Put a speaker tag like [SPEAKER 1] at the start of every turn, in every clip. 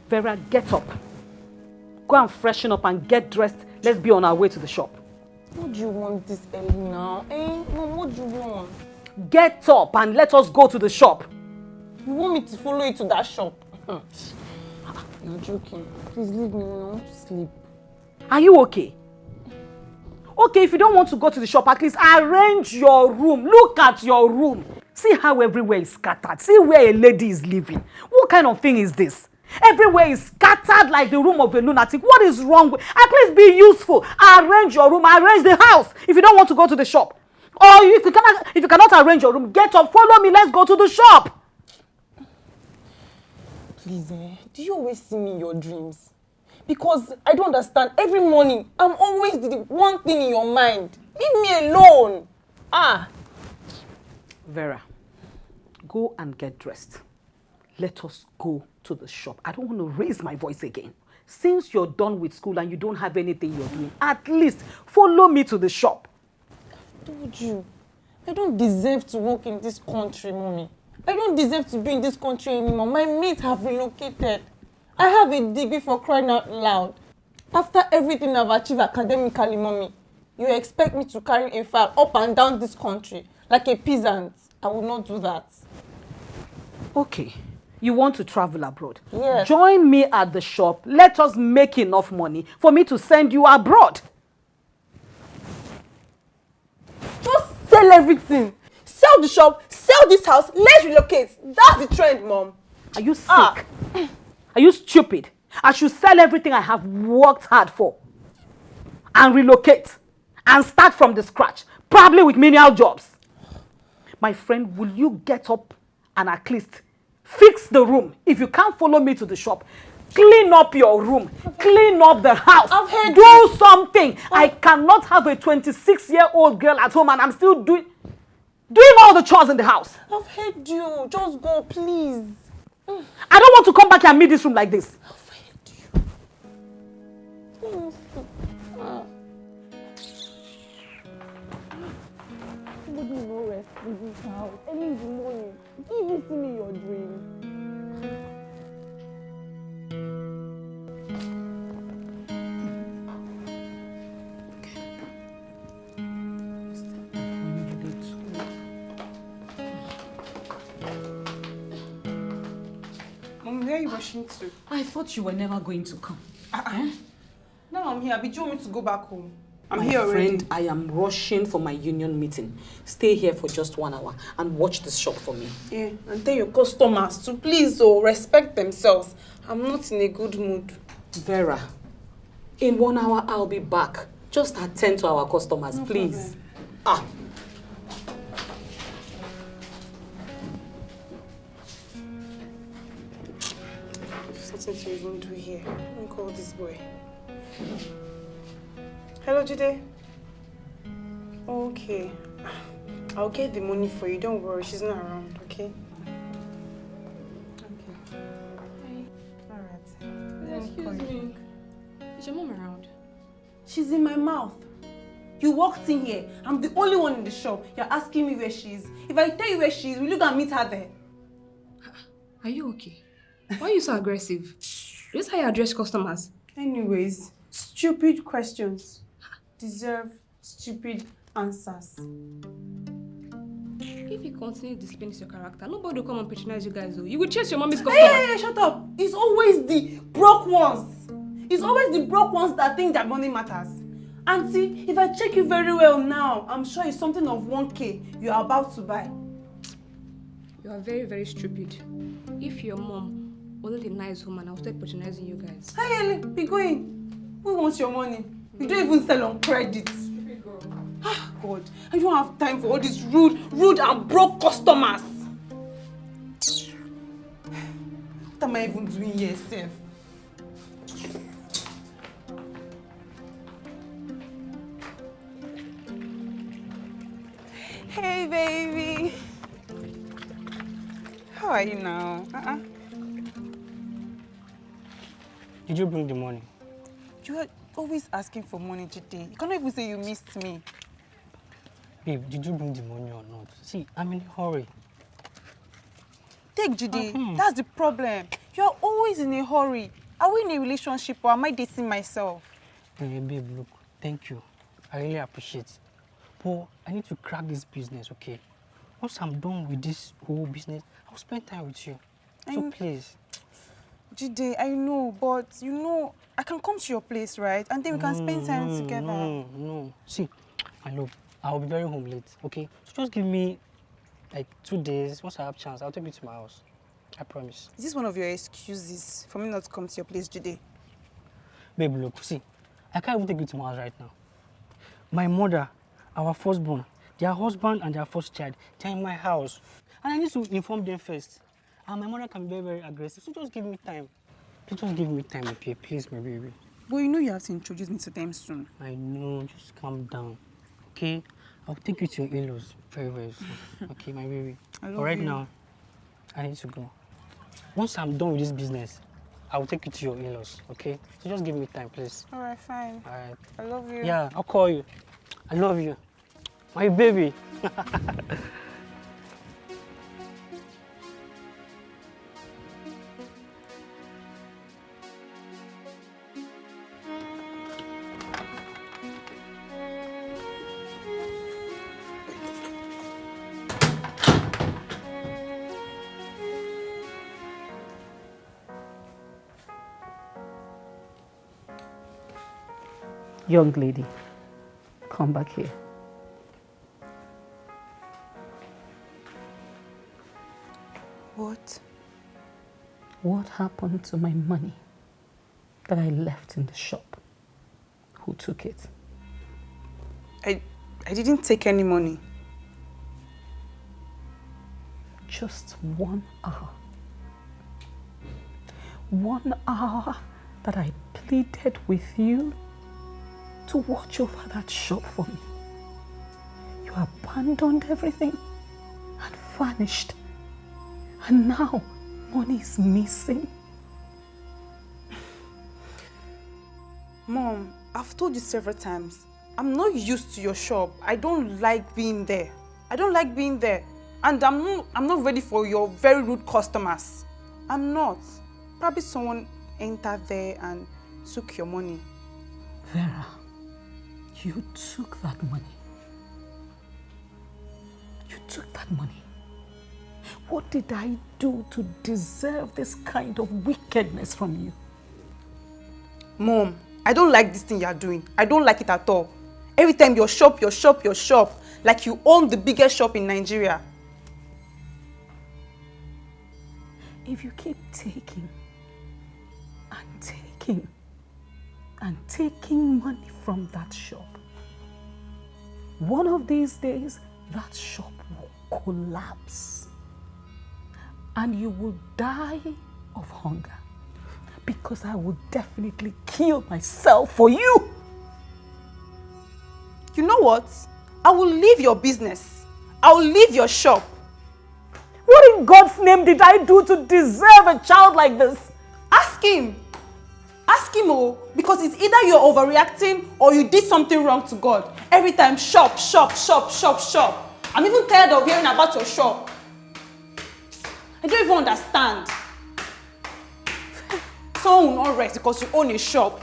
[SPEAKER 1] Vera, get up. Go and freshen up and get dressed. Let's be on our way to the shop.
[SPEAKER 2] What do you want this early now? Mom, what do you want?
[SPEAKER 1] Get up and let us go to the shop.
[SPEAKER 2] You want me to follow you to that shop? You're joking. Please leave me alone. I want to sleep.
[SPEAKER 1] Are you okay? Okay, if you don't want to go to the shop, at least arrange your room. Look at your room. See how everywhere is scattered. See where a lady is living. What kind of thing is this? Everywhere is scattered like the room of a lunatic. What is wrong with? At least be useful. Arrange your room. Arrange the house if you don't want to go to the shop. Or if you cannot arrange your room, get up, follow me. Let's go to the shop.
[SPEAKER 2] Please, do you always see me in your dreams? Because I don't understand. Every morning, I'm always the one thing in your mind. Leave me alone.
[SPEAKER 1] Vera, go and get dressed. Let us go to the shop. I don't want to raise my voice again. Since you're done with school and you don't have anything you're doing, at least follow me to the shop.
[SPEAKER 2] I've told you, I don't deserve to work in this country, Mommy. I don't deserve to be in this country anymore. My mates have relocated. I have a degree, for crying out loud. After everything I've achieved academically, Mommy, you expect me to carry a file up and down this country like a peasant. I will not do that.
[SPEAKER 1] Okay. You want to travel abroad?
[SPEAKER 2] Yes.
[SPEAKER 1] Join me at the shop. Let us make enough money for me to send you abroad.
[SPEAKER 2] Just sell everything. Sell the shop, sell this house, let's relocate. That's the trend, Mom.
[SPEAKER 1] Are you sick? Are you stupid? I should sell everything I have worked hard for and relocate and start from the scratch, probably with menial jobs. My friend, will you get up and at least fix the room? If you can't follow me to the shop, clean up your room, clean up the house, do something. I cannot have a 26-year-old girl at home and I'm still doing all the chores in the house.
[SPEAKER 2] I've heard you. Just go, please.
[SPEAKER 1] I don't want to come back and meet this room like this.
[SPEAKER 2] I've heard you. Nobody will rest in this house. Early in the morning. You even see me in your dreams.
[SPEAKER 3] Mom, where are you rushing to?
[SPEAKER 1] I thought you were never going to come.
[SPEAKER 3] Now I'm here. But you want me to go back home? I'm
[SPEAKER 1] my
[SPEAKER 3] here already.
[SPEAKER 1] Friend, I am rushing for my union meeting. Stay here for just 1 hour and watch the shop for me.
[SPEAKER 3] Yeah, and tell your customers to please respect themselves. I'm not in a good mood.
[SPEAKER 1] Vera, in 1 hour I'll be back. Just attend to our customers,
[SPEAKER 3] No
[SPEAKER 1] please.
[SPEAKER 3] problem. Something to even do here. Let me call this boy. Hello, Jide. Okay. I'll get the money for you. Don't worry. She's not around, okay? Okay. Hi. Alright.
[SPEAKER 4] Excuse me. Is your mom around?
[SPEAKER 2] She's in my mouth. You walked in here. I'm the only one in the shop. You're asking me where she is. If I tell you where she is, will you go and meet her there?
[SPEAKER 4] Are you okay? Why are you so aggressive? This is how you address customers.
[SPEAKER 3] Anyways, stupid questions deserve stupid answers.
[SPEAKER 4] If you continue displaying your character, nobody will come and patronize you guys. You will chase your mommy's customer.
[SPEAKER 2] Hey, shut up. It's always the broke ones. It's always the broke ones that think that money matters. Auntie, if I check you very well now, I'm sure it's something of 1K you're about to buy.
[SPEAKER 4] You are very, very stupid. If your mom wasn't a nice woman, I was still patronizing you guys.
[SPEAKER 3] Hey, Ellie, be going. Who wants your money? You don't even sell on credit. Ah, God, I don't have time for all these rude and broke customers. What am I even doing here, Seth?
[SPEAKER 2] Hey, baby. How are you now?
[SPEAKER 5] Did you bring the money?
[SPEAKER 2] You are always asking for money today. You cannot even say you missed me.
[SPEAKER 5] Babe, did you bring the money or not? See, I'm in a hurry.
[SPEAKER 2] Take Judy. That's the problem. You're always in a hurry. Are we in a relationship or am I dating myself?
[SPEAKER 5] Hey, babe, look, thank you. I really appreciate it. But I need to crack this business, okay? Once I'm done with this whole business, I'll spend time with you. So please.
[SPEAKER 2] Judy, I know, but you know, I can come to your place, right? And then we can spend time together.
[SPEAKER 5] No. See, I know. I'll be very home late, okay? So just give me like 2 days. Once I have chance, I'll take you to my house. I promise.
[SPEAKER 2] Is this one of your excuses for me not to come to your place, Judy?
[SPEAKER 5] Babe, look, see, I can't even take you to my house right now. My mother, our firstborn, their husband and their first child, they're in my house. And I need to inform them first. And my mother can be very, very aggressive, so just give me time. Just give me time, okay? Please, my baby.
[SPEAKER 2] But you know you have to introduce me to them soon.
[SPEAKER 5] I know, just calm down, okay? I'll take you to your in-laws very, very soon, okay, my baby?
[SPEAKER 2] I love
[SPEAKER 5] But right
[SPEAKER 2] you.
[SPEAKER 5] now, I need to go. Once I'm done with this business, I will take you to your in-laws, okay? So just give me time, please.
[SPEAKER 2] All right, fine.
[SPEAKER 5] All right.
[SPEAKER 2] I love you.
[SPEAKER 5] Yeah, I'll call you. I love you. My baby.
[SPEAKER 1] Young lady, come back here.
[SPEAKER 2] What?
[SPEAKER 1] What happened to my money that I left in the shop? Who took it?
[SPEAKER 2] I didn't take any money.
[SPEAKER 1] Just 1 hour. 1 hour that I pleaded with you to watch over that shop for me. You abandoned everything and vanished. And now money is missing.
[SPEAKER 2] Mom, I've told you several times, I'm not used to your shop. I don't like being there. I don't like being there. And I'm not ready for your very rude customers. I'm not. Probably someone entered there and took your money.
[SPEAKER 1] Vera, you took that money. You took that money. What did I do to deserve this kind of wickedness from you?
[SPEAKER 2] Mom, I don't like this thing you're doing. I don't like it at all. Every time your shop, like you own the biggest shop in Nigeria.
[SPEAKER 1] If you keep taking and taking and taking money from that shop, one of these days that shop will collapse and you will die of hunger, because I will definitely kill myself for you.
[SPEAKER 2] You know what? I will leave your business. I will leave your shop.
[SPEAKER 1] What in God's name did I do to deserve a child like this?
[SPEAKER 2] Ask him. Ask him, oh, because it's either you're overreacting or you did something wrong to God. Every time, shop. I'm even tired of hearing about your shop. I don't even understand. Someone will not rest because you own a shop.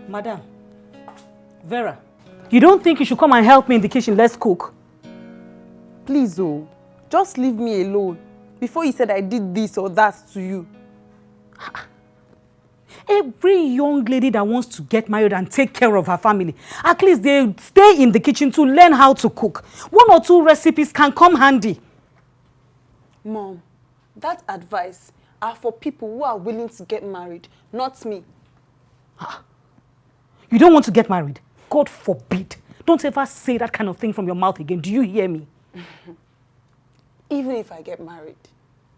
[SPEAKER 1] Madam, Vera, you don't think you should come and help me in the kitchen? Let's cook.
[SPEAKER 2] Please, oh, just leave me alone. Before you said I did this or that to you.
[SPEAKER 1] Every young lady that wants to get married and take care of her family, at least they stay in the kitchen to learn how to cook. 1 or 2 recipes can come handy.
[SPEAKER 2] Mom, that advice are for people who are willing to get married, not me.
[SPEAKER 1] You don't want to get married? God forbid. Don't ever say that kind of thing from your mouth again. Do you hear me?
[SPEAKER 2] Even if I get married,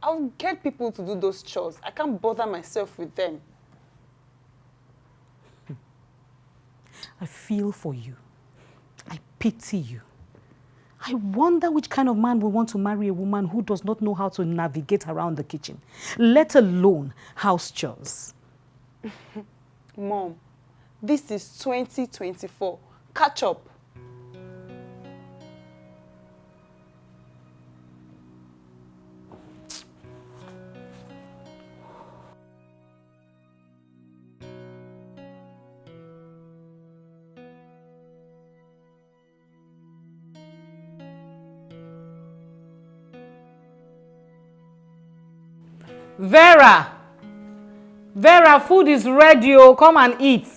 [SPEAKER 2] I'll get people to do those chores. I can't bother myself with them.
[SPEAKER 1] I feel for you. I pity you. I wonder which kind of man will want to marry a woman who does not know how to navigate around the kitchen, let alone house chores.
[SPEAKER 2] Mom, this is 2024. Catch up.
[SPEAKER 1] Vera! Vera, food is ready. Oh, come and eat.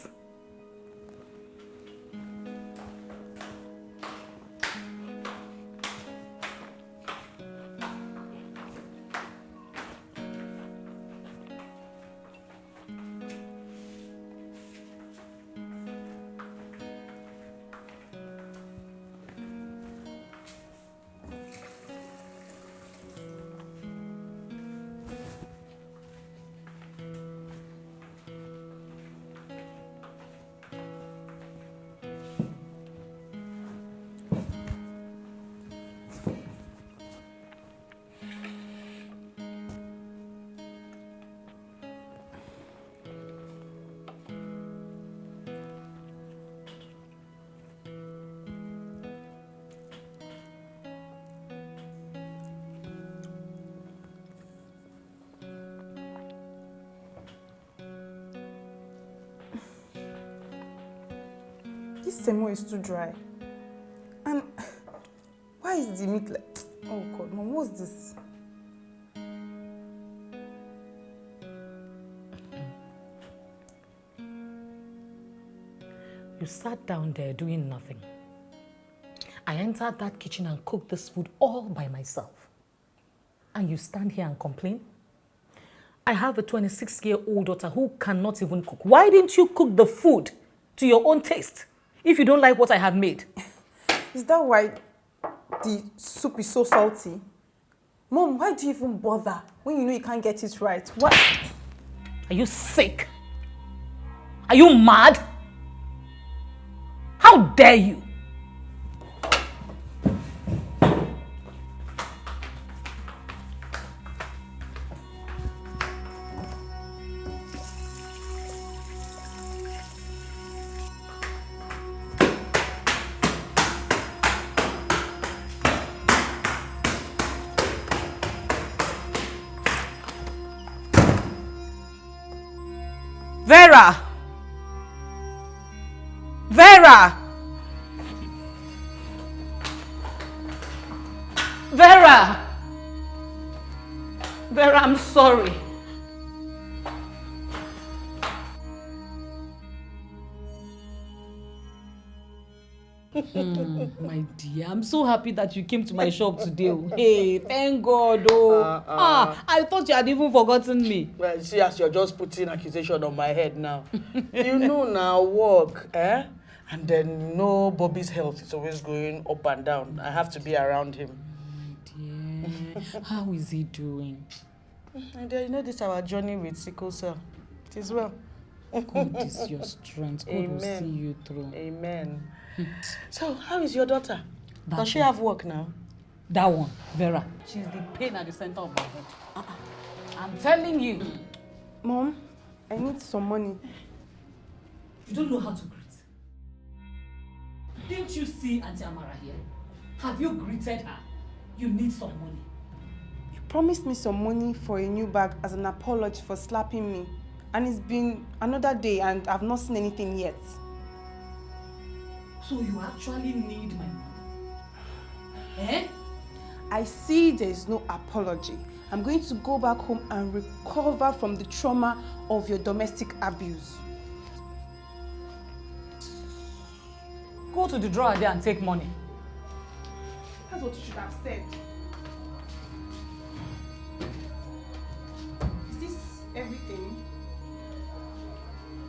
[SPEAKER 2] This semo is too dry. And why is the meat like... Oh God, Mom, what's this?
[SPEAKER 1] You sat down there doing nothing. I entered that kitchen and cooked this food all by myself. And you stand here and complain? I have a 26-year-old daughter who cannot even cook. Why didn't you cook the food to your own taste if you don't like what I have made?
[SPEAKER 2] Is that why the soup is so salty? Mom, why do you even bother when you know you can't get it right? What?
[SPEAKER 1] Are you sick? Are you mad? How dare you? Vera! Vera! Vera! Vera, I'm sorry. My dear, I'm so happy that you came to my shop today. Hey, thank God. I thought you had even forgotten me.
[SPEAKER 5] Well, you see, as you're just putting accusation on my head now. You know now, work, eh? And then, no, Bobby's health is always going up and down. I have to be around him.
[SPEAKER 1] My dear, how is he doing?
[SPEAKER 5] And then, you know, this is our journey with sickle cell. It is well.
[SPEAKER 1] God is your strength. God will see you through.
[SPEAKER 5] Amen. So, how is your daughter? Does she
[SPEAKER 1] one.
[SPEAKER 5] have work now?
[SPEAKER 1] That one, Vera. She's the pain at the center of my head. I'm telling you.
[SPEAKER 2] Mom, I need some money.
[SPEAKER 1] You don't know how to greet. Didn't you see Auntie Amara here? Have you greeted her? You need some money.
[SPEAKER 2] You promised me some money for a new bag as an apology for slapping me.
[SPEAKER 3] And it's been another day and I've not seen anything yet.
[SPEAKER 1] So you actually need my money? Eh?
[SPEAKER 3] I see there is no apology. I'm going to go back home and recover from the trauma of your domestic abuse.
[SPEAKER 1] Go to the drawer there and take money.
[SPEAKER 3] That's what you should have said. Is this everything?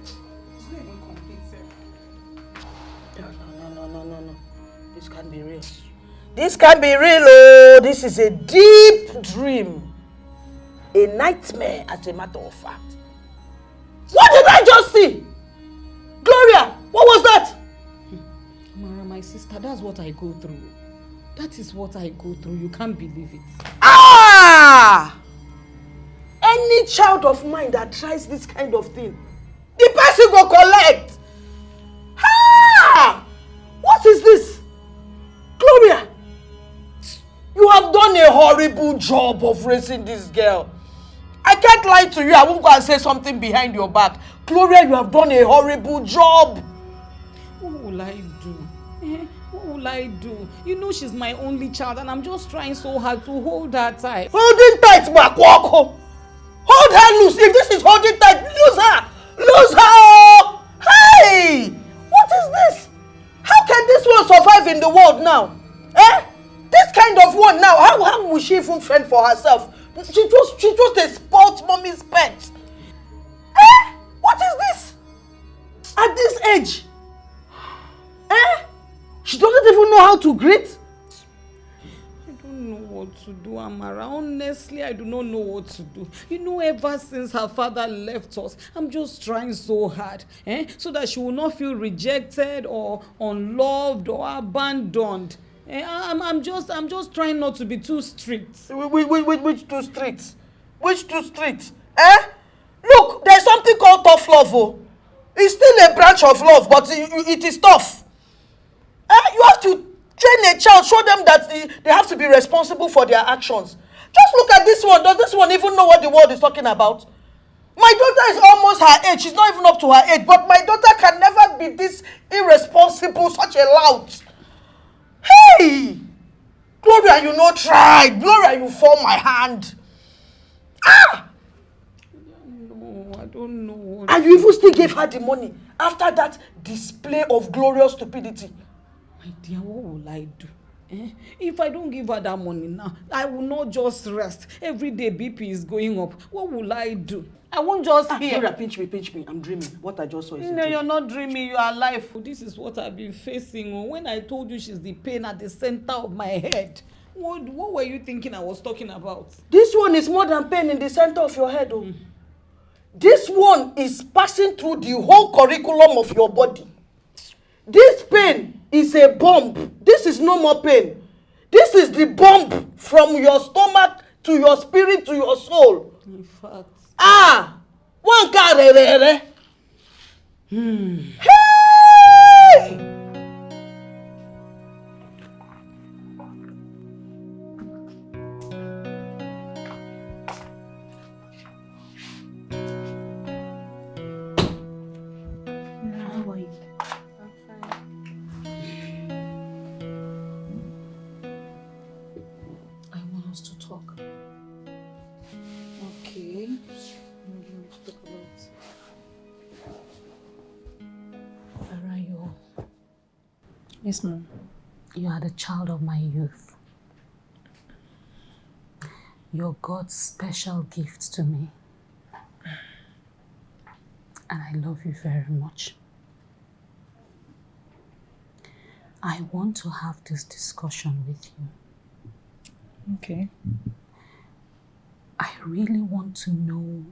[SPEAKER 3] It's not even complete, sir.
[SPEAKER 6] No. This can't be real. This can't be real, oh! This is a deep dream. A nightmare, as a matter of fact. What did I just see? Gloria, what was that?
[SPEAKER 1] Mara, my sister, that's what I go through. That is what I go through. You can't believe it.
[SPEAKER 6] Ah! Any child of mine that tries this kind of thing, the person go collect. Ah! What is this? Gloria, you have done a horrible job of raising this girl. I can't lie to you. I won't go and say something behind your back. Gloria, you have done a horrible job.
[SPEAKER 1] What will I do? What will I do? You know she's my only child and I'm just trying so hard to hold her tight.
[SPEAKER 6] Holding tight, Makwako. Hold her loose. If this is holding tight, lose her. Lose her. Hey! What is this? How can this one survive in the world now? Eh? This kind of one now, how will she even fend for herself? She just a spoiled mommy's pet. Eh? What is this? At this age? Eh? She doesn't even know how to greet?
[SPEAKER 1] I don't know what to do, Amara. Honestly, I do not know what to do. You know, ever since her father left us, I'm just trying so hard, so that she will not feel rejected or unloved or abandoned. I'm just trying not to be too strict.
[SPEAKER 6] Which too strict? Which too strict? Eh? Look, there's something called tough love. Oh. It's still a branch of love, but it is tough. You have to train a child, show them that they have to be responsible for their actions. Just look at this one. Does this one even know what the world is talking about? My daughter is almost her age. She's not even up to her age. But my daughter can never be this irresponsible, such a lout. Hey! Gloria, you no try. Gloria, you fall my hand. Ah!
[SPEAKER 1] No, I don't know.
[SPEAKER 6] And you even still gave her the money after that display of glorious stupidity.
[SPEAKER 1] My dear, what will I do? If I don't give her that money now, I will not just rest. Every day BP is going up. What will I do? I won't just hear.
[SPEAKER 6] Gloria, pinch me. I'm dreaming. What I just saw is a
[SPEAKER 1] No,
[SPEAKER 6] dream.
[SPEAKER 1] you're not dreaming. You are alive. This is what I've been facing. When I told you she's the pain at the center of my head, what were you thinking I was talking about?
[SPEAKER 6] This one is more than pain in the center of your head. Oh. This one is passing through the whole curriculum of your body. This pain is a bomb. This is no more pain. This is the bomb from your stomach to your spirit to your soul.
[SPEAKER 1] In fact.
[SPEAKER 6] Ah! One car. Hey!
[SPEAKER 1] How are you? I want us to talk. Okay. What do you want to talk about? Arayo.
[SPEAKER 2] Yes, Mom.
[SPEAKER 1] You are the child of my youth. You're God's special gift to me. And I love you very much. I want to have this discussion with you.
[SPEAKER 2] Okay.
[SPEAKER 1] I really want to know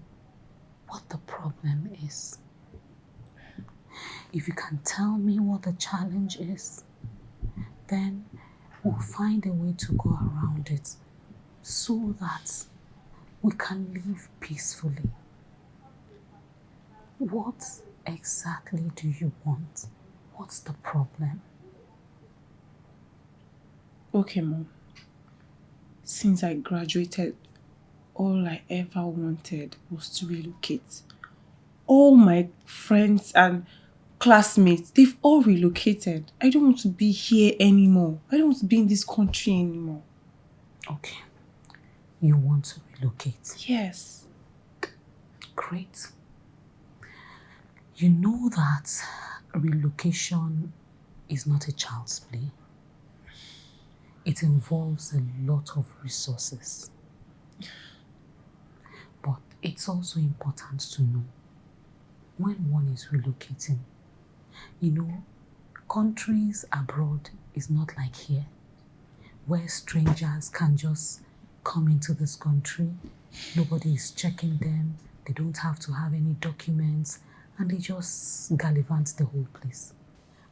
[SPEAKER 1] what the problem is. If you can tell me what the challenge is, then we'll find a way to go around it so that we can live peacefully. What exactly do you want? What's the problem?
[SPEAKER 2] Okay, Mom. Since I graduated, all I ever wanted was to relocate. all my friends and classmates, they've all relocated. I don't want to be here anymore. I don't want to be in this country anymore.
[SPEAKER 1] Okay. You want to relocate?
[SPEAKER 2] Yes.
[SPEAKER 1] Great. You know that relocation is not a child's play. It involves a lot of resources. But it's also important to know when one is relocating, you know, countries abroad is not like here, where strangers can just come into this country, nobody is checking them, they don't have to have any documents, and they just gallivant the whole place.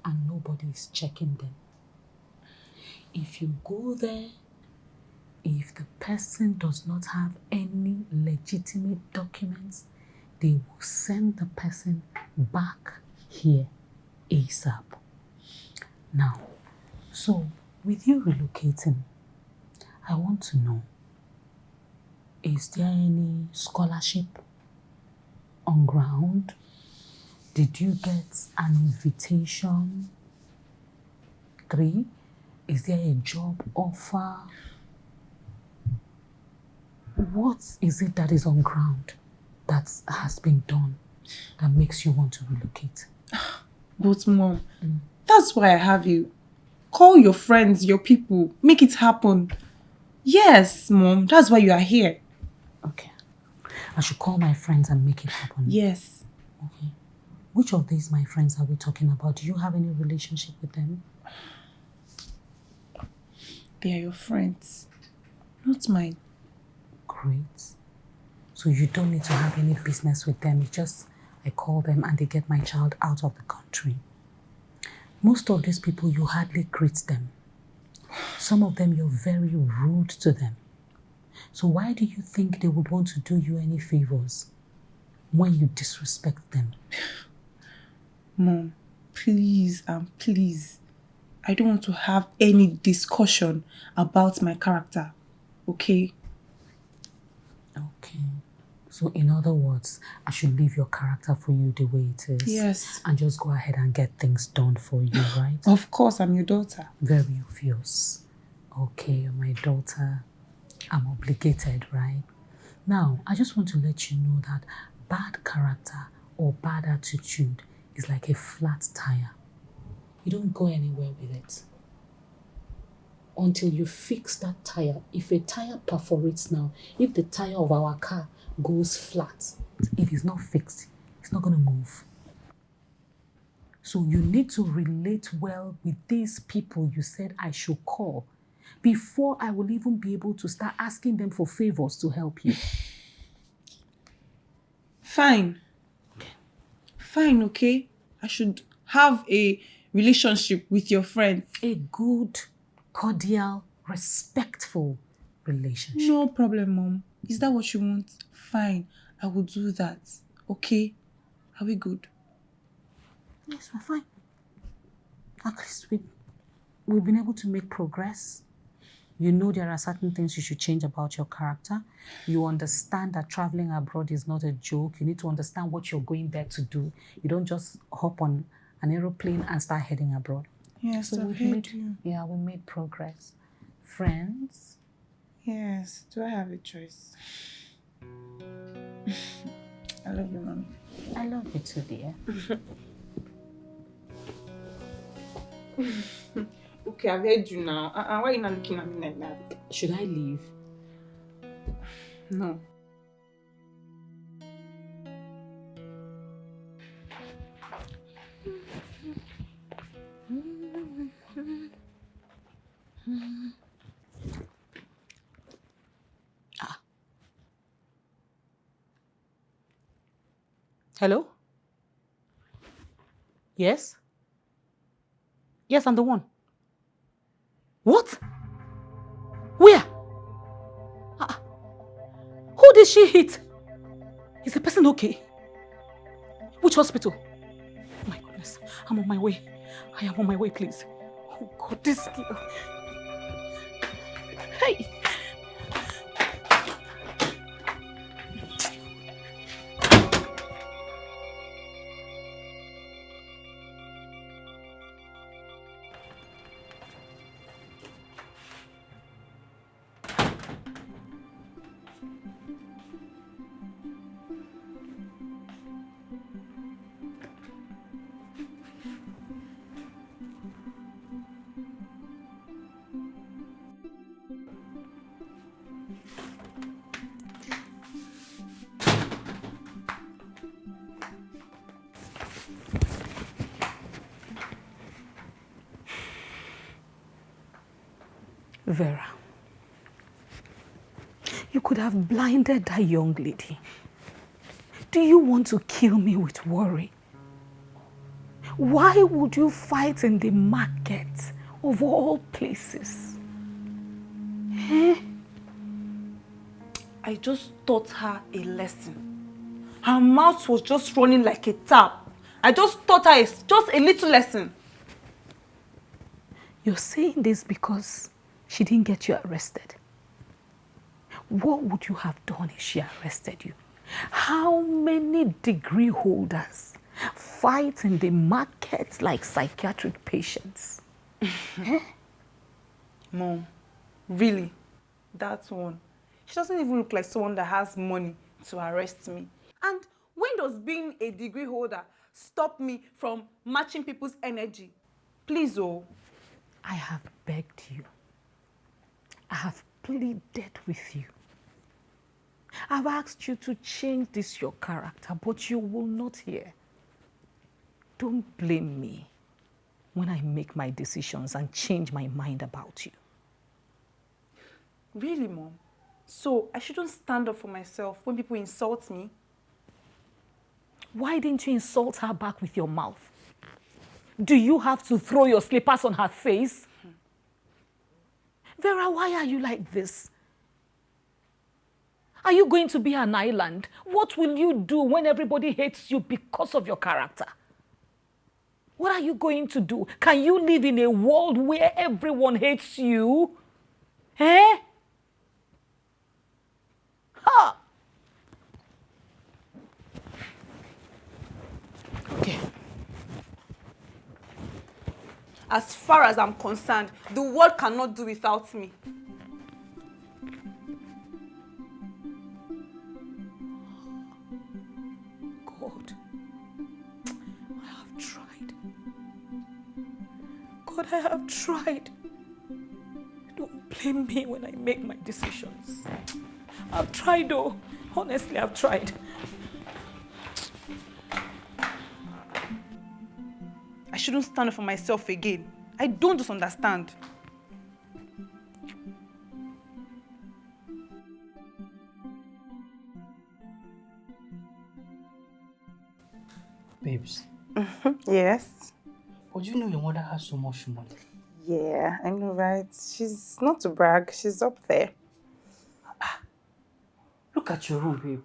[SPEAKER 1] And nobody is checking them. If you go there, if the person does not have any legitimate documents, they will send the person back here ASAP. Now, so with you relocating, I want to know, is there any scholarship on ground? Did you get an invitation? 3, is there a job offer? What is it that is on ground that has been done that makes you want to relocate?
[SPEAKER 2] But Mom, that's why I have you. Call your friends, your people, make it happen. Yes, Mom, that's why you are here.
[SPEAKER 1] Okay. I should call my friends and make it happen.
[SPEAKER 2] Yes.
[SPEAKER 1] Okay. Which of these my friends are we talking about? Do you have any relationship with them?
[SPEAKER 2] They are your friends, not mine.
[SPEAKER 1] Great. So you don't need to have any business with them. It's just, I call them and they get my child out of the country. Most of these people, you hardly greet them. Some of them, you're very rude to them. So why do you think they would want to do you any favors when you disrespect them?
[SPEAKER 2] Mom, please and please, I don't want to have any discussion about my character, okay?
[SPEAKER 1] Okay. So in other words, I should leave your character for you the way it is.
[SPEAKER 2] Yes.
[SPEAKER 1] And just go ahead and get things done for you, right?
[SPEAKER 2] Of course, I'm your daughter.
[SPEAKER 1] Very obvious. Okay, you're my daughter. I'm obligated, right? Now, I just want to let you know that bad character or bad attitude is like a flat tire. You don't go anywhere with it until you fix that tire. If a tire perforates now, if the tire of our car goes flat, if it's not fixed, it's not going to move. So you need to relate well with these people you said I should call before I will even be able to start asking them for favors to help you.
[SPEAKER 2] Fine. Fine, okay? I should have a relationship with your friends.
[SPEAKER 1] A good, cordial, respectful relationship.
[SPEAKER 2] No problem, Mom. Is that what you want? Fine, I will do that. Okay? Are we good?
[SPEAKER 1] Yes, we're fine. At least we've been able to make progress. You know there are certain things you should change about your character. You understand that traveling abroad is not a joke. You need to understand what you're going there to do. You don't just hop on an aeroplane and start heading abroad.
[SPEAKER 2] Yes,
[SPEAKER 1] So
[SPEAKER 2] I've heard you.
[SPEAKER 1] Yeah, we made progress. Friends?
[SPEAKER 2] Yes, do I have a choice? I love you, Mommy.
[SPEAKER 1] I love you too, dear.
[SPEAKER 2] Okay, I've heard you now. Why are you not looking at me like that?
[SPEAKER 1] Should I leave?
[SPEAKER 2] No.
[SPEAKER 1] Hello? Yes? Yes, I'm the one. What? Where? Who did she hit? Is the person okay? Which hospital? Oh my goodness, I'm on my way. I am on my way, please. Oh God, this girl. Hey! Vera, you could have blinded that young lady. Do you want to kill me with worry? Why would you fight in the market of all places?
[SPEAKER 3] I just taught her a lesson. Her mouth was just running like a tap. I just taught her just a little lesson.
[SPEAKER 1] You're saying this because she didn't get you arrested. What would you have done if she arrested you? How many degree holders fight in the market like psychiatric patients?
[SPEAKER 3] Mom, really? That one. She doesn't even look like someone that has money to arrest me. And when does being a degree holder stop me from matching people's energy? Please, oh.
[SPEAKER 1] I have begged you. I have pleaded with you. I've asked you to change this your character, but you will not hear. Don't blame me when I make my decisions and change my mind about you.
[SPEAKER 3] Really, Mom? So I shouldn't stand up for myself when people insult me?
[SPEAKER 1] Why didn't you insult her back with your mouth? Do you have to throw your slippers on her face? Vera, why are you like this? Are you going to be an island? What will you do when everybody hates you because of your character? What are you going to do? Can you live in a world where everyone hates you? Eh? Ha!
[SPEAKER 3] Okay. As far as I'm concerned, the world cannot do without me.
[SPEAKER 1] God, I have tried. God, I have tried. Don't blame me when I make my decisions. I've tried though. Honestly, I've tried.
[SPEAKER 3] I shouldn't stand up for myself again. I don't just understand.
[SPEAKER 5] Babes,
[SPEAKER 2] Yes.
[SPEAKER 5] but you know your mother has so much money.
[SPEAKER 2] Yeah, I know, right? She's not to brag. She's up there.
[SPEAKER 5] Look at your room, babe.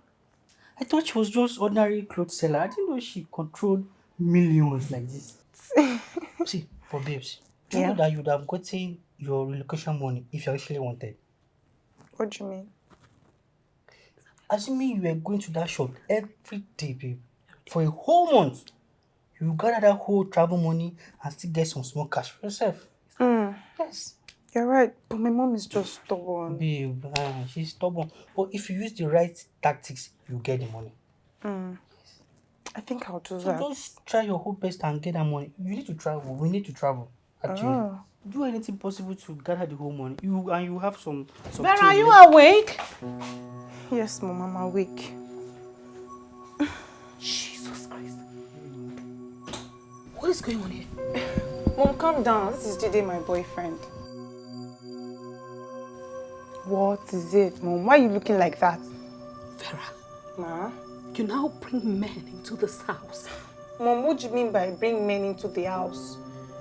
[SPEAKER 5] I thought she was just ordinary clothes seller. I didn't know she controlled millions like this. See, but babes, do you know that you would have gotten your relocation money if you actually wanted?
[SPEAKER 2] What do you mean?
[SPEAKER 5] Assuming you were going to that shop every day, babe, for a whole month, you gather that whole travel money and still get some small cash for yourself. Yes.
[SPEAKER 2] You're right, but my mom is just stubborn.
[SPEAKER 5] Babe, she's stubborn. But if you use the right tactics, you get the money.
[SPEAKER 2] I think I'll do
[SPEAKER 5] So
[SPEAKER 2] that.
[SPEAKER 5] just try your whole best and get that money. You need to travel. We need to travel. Actually, do anything possible to gather the whole money. You have some.
[SPEAKER 3] Vera,
[SPEAKER 5] thing
[SPEAKER 3] are you
[SPEAKER 5] left.
[SPEAKER 3] awake?
[SPEAKER 2] Yes, Mom, I'm awake.
[SPEAKER 1] Jesus Christ. What is going on here?
[SPEAKER 2] Mom, calm down. This is Jide, my boyfriend. What is it, Mom? Why are you looking like that?
[SPEAKER 1] Vera,
[SPEAKER 2] Ma?
[SPEAKER 1] you now bring men into this house.
[SPEAKER 2] Mom, what do you mean by bring men into the house?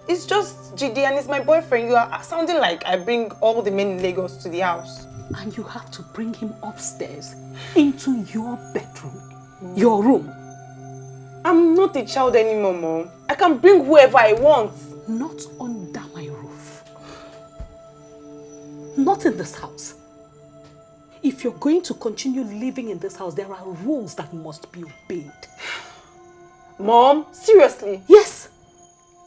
[SPEAKER 2] It's just Jide and it's my boyfriend. You are sounding like I bring all the men in Lagos to the house.
[SPEAKER 1] And you have to bring him upstairs into your bedroom, your room.
[SPEAKER 2] I'm not a child anymore, Mom. I can bring whoever I want.
[SPEAKER 1] Not under my roof. Not in this house. If you're going to continue living in this house, there are rules that must be obeyed.
[SPEAKER 2] Mom, seriously?
[SPEAKER 1] Yes.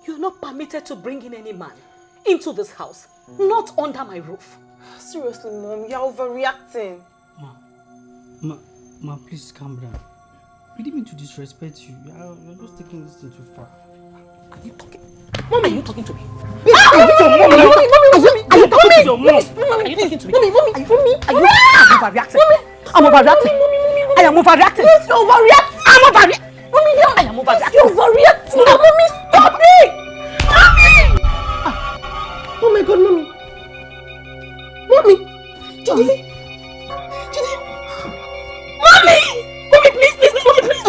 [SPEAKER 1] You're not permitted to bring in any man into this house. Not under my roof.
[SPEAKER 2] Seriously, Mom, you're overreacting.
[SPEAKER 5] Ma, please calm down. We didn't mean to disrespect you. You're just taking this thing too far.
[SPEAKER 1] Are you talking? Mommy, are you talking to me?
[SPEAKER 5] Are you talking to me?
[SPEAKER 1] Are you talking to me? I'm overreacting. I'm overreacting. I am overreacting.
[SPEAKER 2] Yes, you're overreacting.
[SPEAKER 1] I'm overreacting. I am overreacting.
[SPEAKER 2] You're overreacting. Mommy, stop it! Mommy! Oh my God, Mommy. Jide! Jide! Mommy! Mommy, please, please, mommy, please!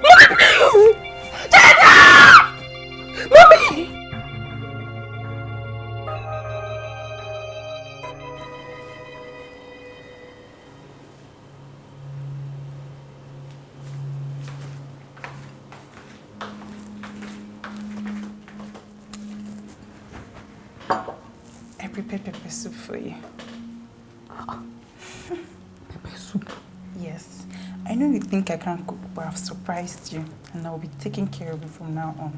[SPEAKER 2] Mommy, please! Jide! Mommy!
[SPEAKER 3] I prepared pepper soup for you.
[SPEAKER 1] Pepper soup.
[SPEAKER 3] Yes. I know you think I can't cook, but I've surprised you, and I'll be taking care of you from now on.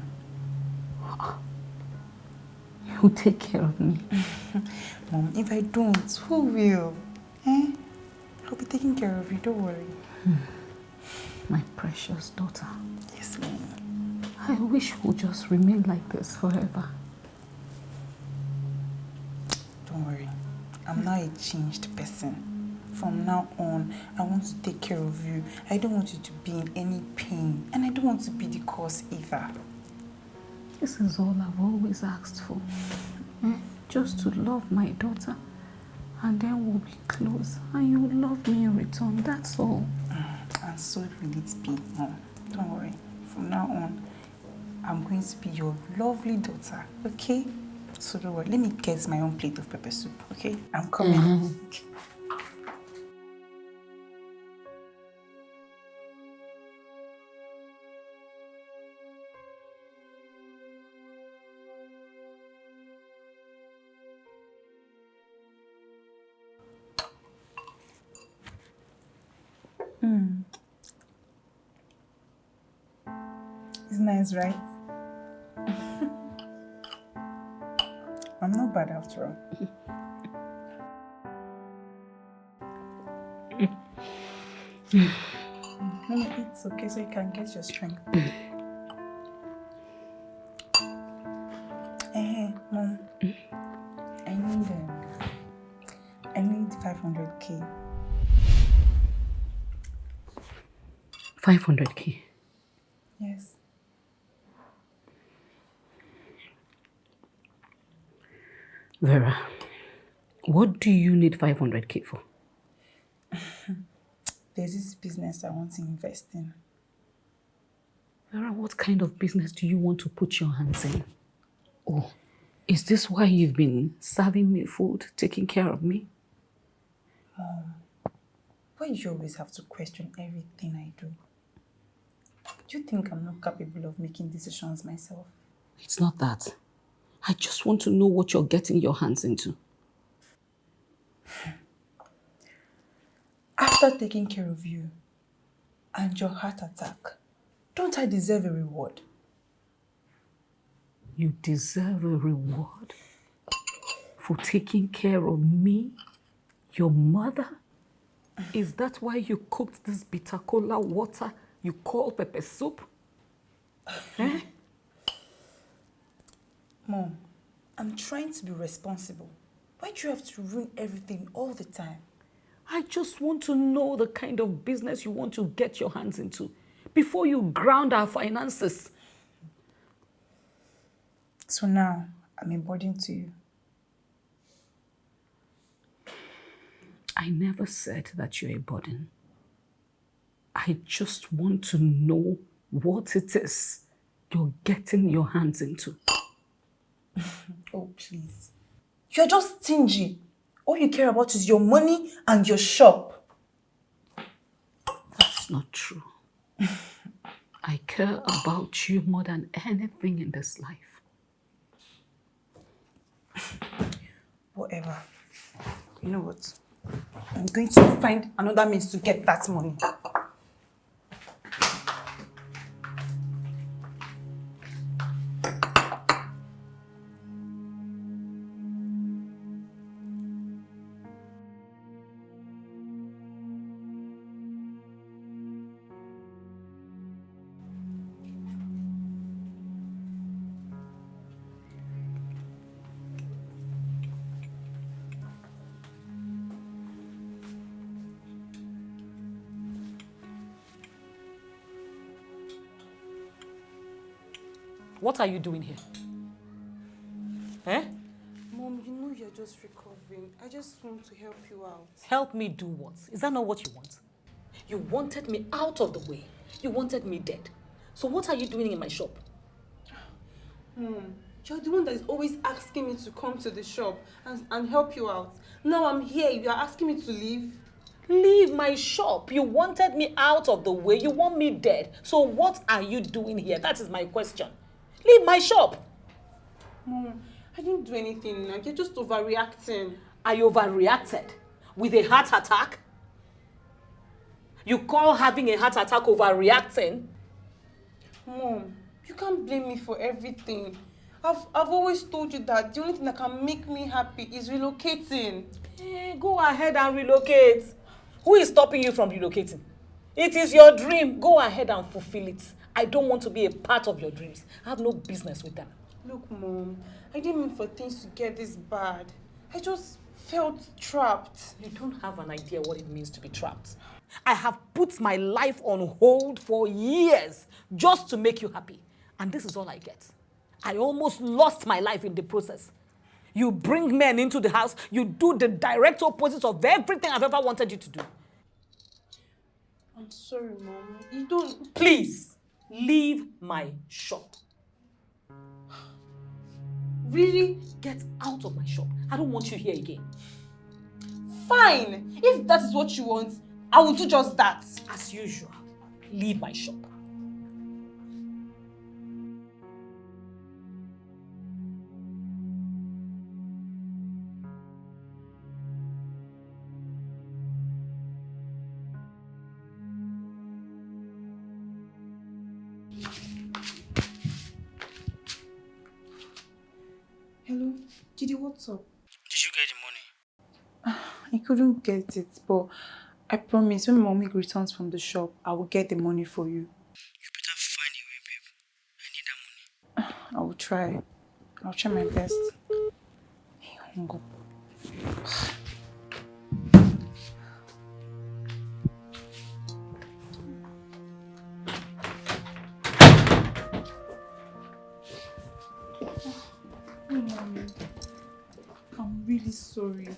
[SPEAKER 1] You take care of me.
[SPEAKER 3] Mom, if I don't, who will? Eh? I'll be taking care of you, don't worry.
[SPEAKER 1] My precious daughter.
[SPEAKER 3] Yes, Mom.
[SPEAKER 1] I wish we would just remain like this forever.
[SPEAKER 3] Don't worry. I'm now a changed person. From now on, I want to take care of you. I don't want you to be in any pain. And I don't want to be the cause either.
[SPEAKER 1] This is all I've always asked for. Just to love my daughter. And then we'll be close. And you will love me in return. That's all.
[SPEAKER 3] And so will it be, Mom. Don't worry. From now on, I'm going to be your lovely daughter. Okay? So don't worry. Let me get my own plate of pepper soup. Okay? I'm coming. It's nice, right? I'm not bad after all. It's okay, so you can get your strength. Mom, I need 500k.
[SPEAKER 1] 500k.
[SPEAKER 3] Yes.
[SPEAKER 1] Vera, what do you need 500k for?
[SPEAKER 3] There's this business I want to invest in.
[SPEAKER 1] Vera, what kind of business do you want to put your hands in? Oh, is this why you've been serving me food, taking care of me?
[SPEAKER 3] Mom, why do you always have to question everything I do? Do you think I'm not capable of making decisions myself?
[SPEAKER 1] It's not that. I just want to know what you're getting your hands into.
[SPEAKER 3] After taking care of you and your heart attack, don't I deserve a reward?
[SPEAKER 1] You deserve a reward for taking care of me, your mother? Is that why you cooked this bitter cola water you call pepper soup? Eh?
[SPEAKER 3] Mom, I'm trying to be responsible. Why do you have to ruin everything all the time?
[SPEAKER 1] I just want to know the kind of business you want to get your hands into before you ground our finances.
[SPEAKER 3] So now, I'm a burden to you.
[SPEAKER 1] I never said that you're a burden. I just want to know what it is you're getting your hands into.
[SPEAKER 3] Oh, please. You're just stingy. All you care about is your money and your shop.
[SPEAKER 1] That's not true. I care about you more than anything in this life.
[SPEAKER 3] Whatever. You know what? I'm going to find another means to get that money.
[SPEAKER 1] What are you doing here? Eh?
[SPEAKER 3] Mom, you know you're
[SPEAKER 2] just recovering. I just want to help you out.
[SPEAKER 1] Help me do what? Is that not what you want? You wanted me out of the way. You wanted me dead. So what are you doing in my shop?
[SPEAKER 2] You're the one that is always asking me to come to the shop and help you out. Now I'm here, you are asking me to leave?
[SPEAKER 1] Leave my shop. You wanted me out of the way. You want me dead. So what are you doing here? That is my question. Leave my shop.
[SPEAKER 2] Mom, I didn't do anything. Like, you're just overreacting.
[SPEAKER 1] I overreacted with a heart attack? You call having a heart attack overreacting?
[SPEAKER 2] Mom, you can't blame me for everything. I've always told you that the only thing that can make me happy is relocating.
[SPEAKER 1] Go ahead and relocate. Who is stopping you from relocating? It is your dream. Go ahead and fulfill it. I don't want to be a part of your dreams. I have no business with them.
[SPEAKER 2] Look, Mom, I didn't mean for things to get this bad. I just felt trapped.
[SPEAKER 1] You don't have an idea what it means to be trapped. I have put my life on hold for years just to make you happy. And this is all I get. I almost lost my life in the process. You bring men into the house, you do the direct opposite of everything I've ever wanted you to do.
[SPEAKER 2] I'm sorry, Mom. You don't...
[SPEAKER 1] Please, leave my shop.
[SPEAKER 2] Really?
[SPEAKER 1] Get out of my shop. I don't want you here again.
[SPEAKER 2] Fine. If that is what you want, I will do just that.
[SPEAKER 1] As usual, leave my shop.
[SPEAKER 2] Hello? Jide, what's up?
[SPEAKER 5] Did you get the money?
[SPEAKER 2] I couldn't get it, but I promise when Mommy returns from the shop, I will get the money for you.
[SPEAKER 5] You better find a way, babe. I need that money.
[SPEAKER 2] I will try. I'll try my best. Hey, hung up. Mommy, I'm really sorry.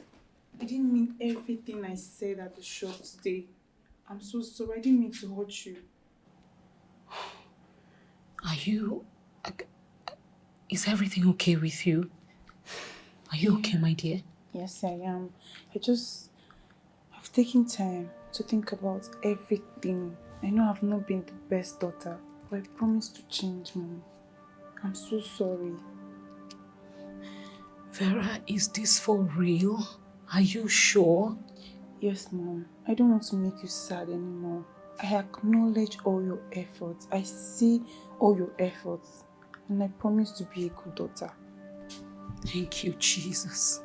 [SPEAKER 2] I didn't mean everything I said at the shop today. I'm so sorry. I didn't mean to hurt you.
[SPEAKER 1] Are you... Is everything okay with you? Are you okay, my dear?
[SPEAKER 2] Yes, I am. I've taken time to think about everything. I know I've not been the best daughter, but I promise to change, Mom. I'm so sorry.
[SPEAKER 1] Vera, is this for real? Are you sure?
[SPEAKER 2] Yes, Mom. I don't want to make you sad anymore. I acknowledge all your efforts. I see all your efforts. And I promise to be a good daughter.
[SPEAKER 1] Thank you, Jesus.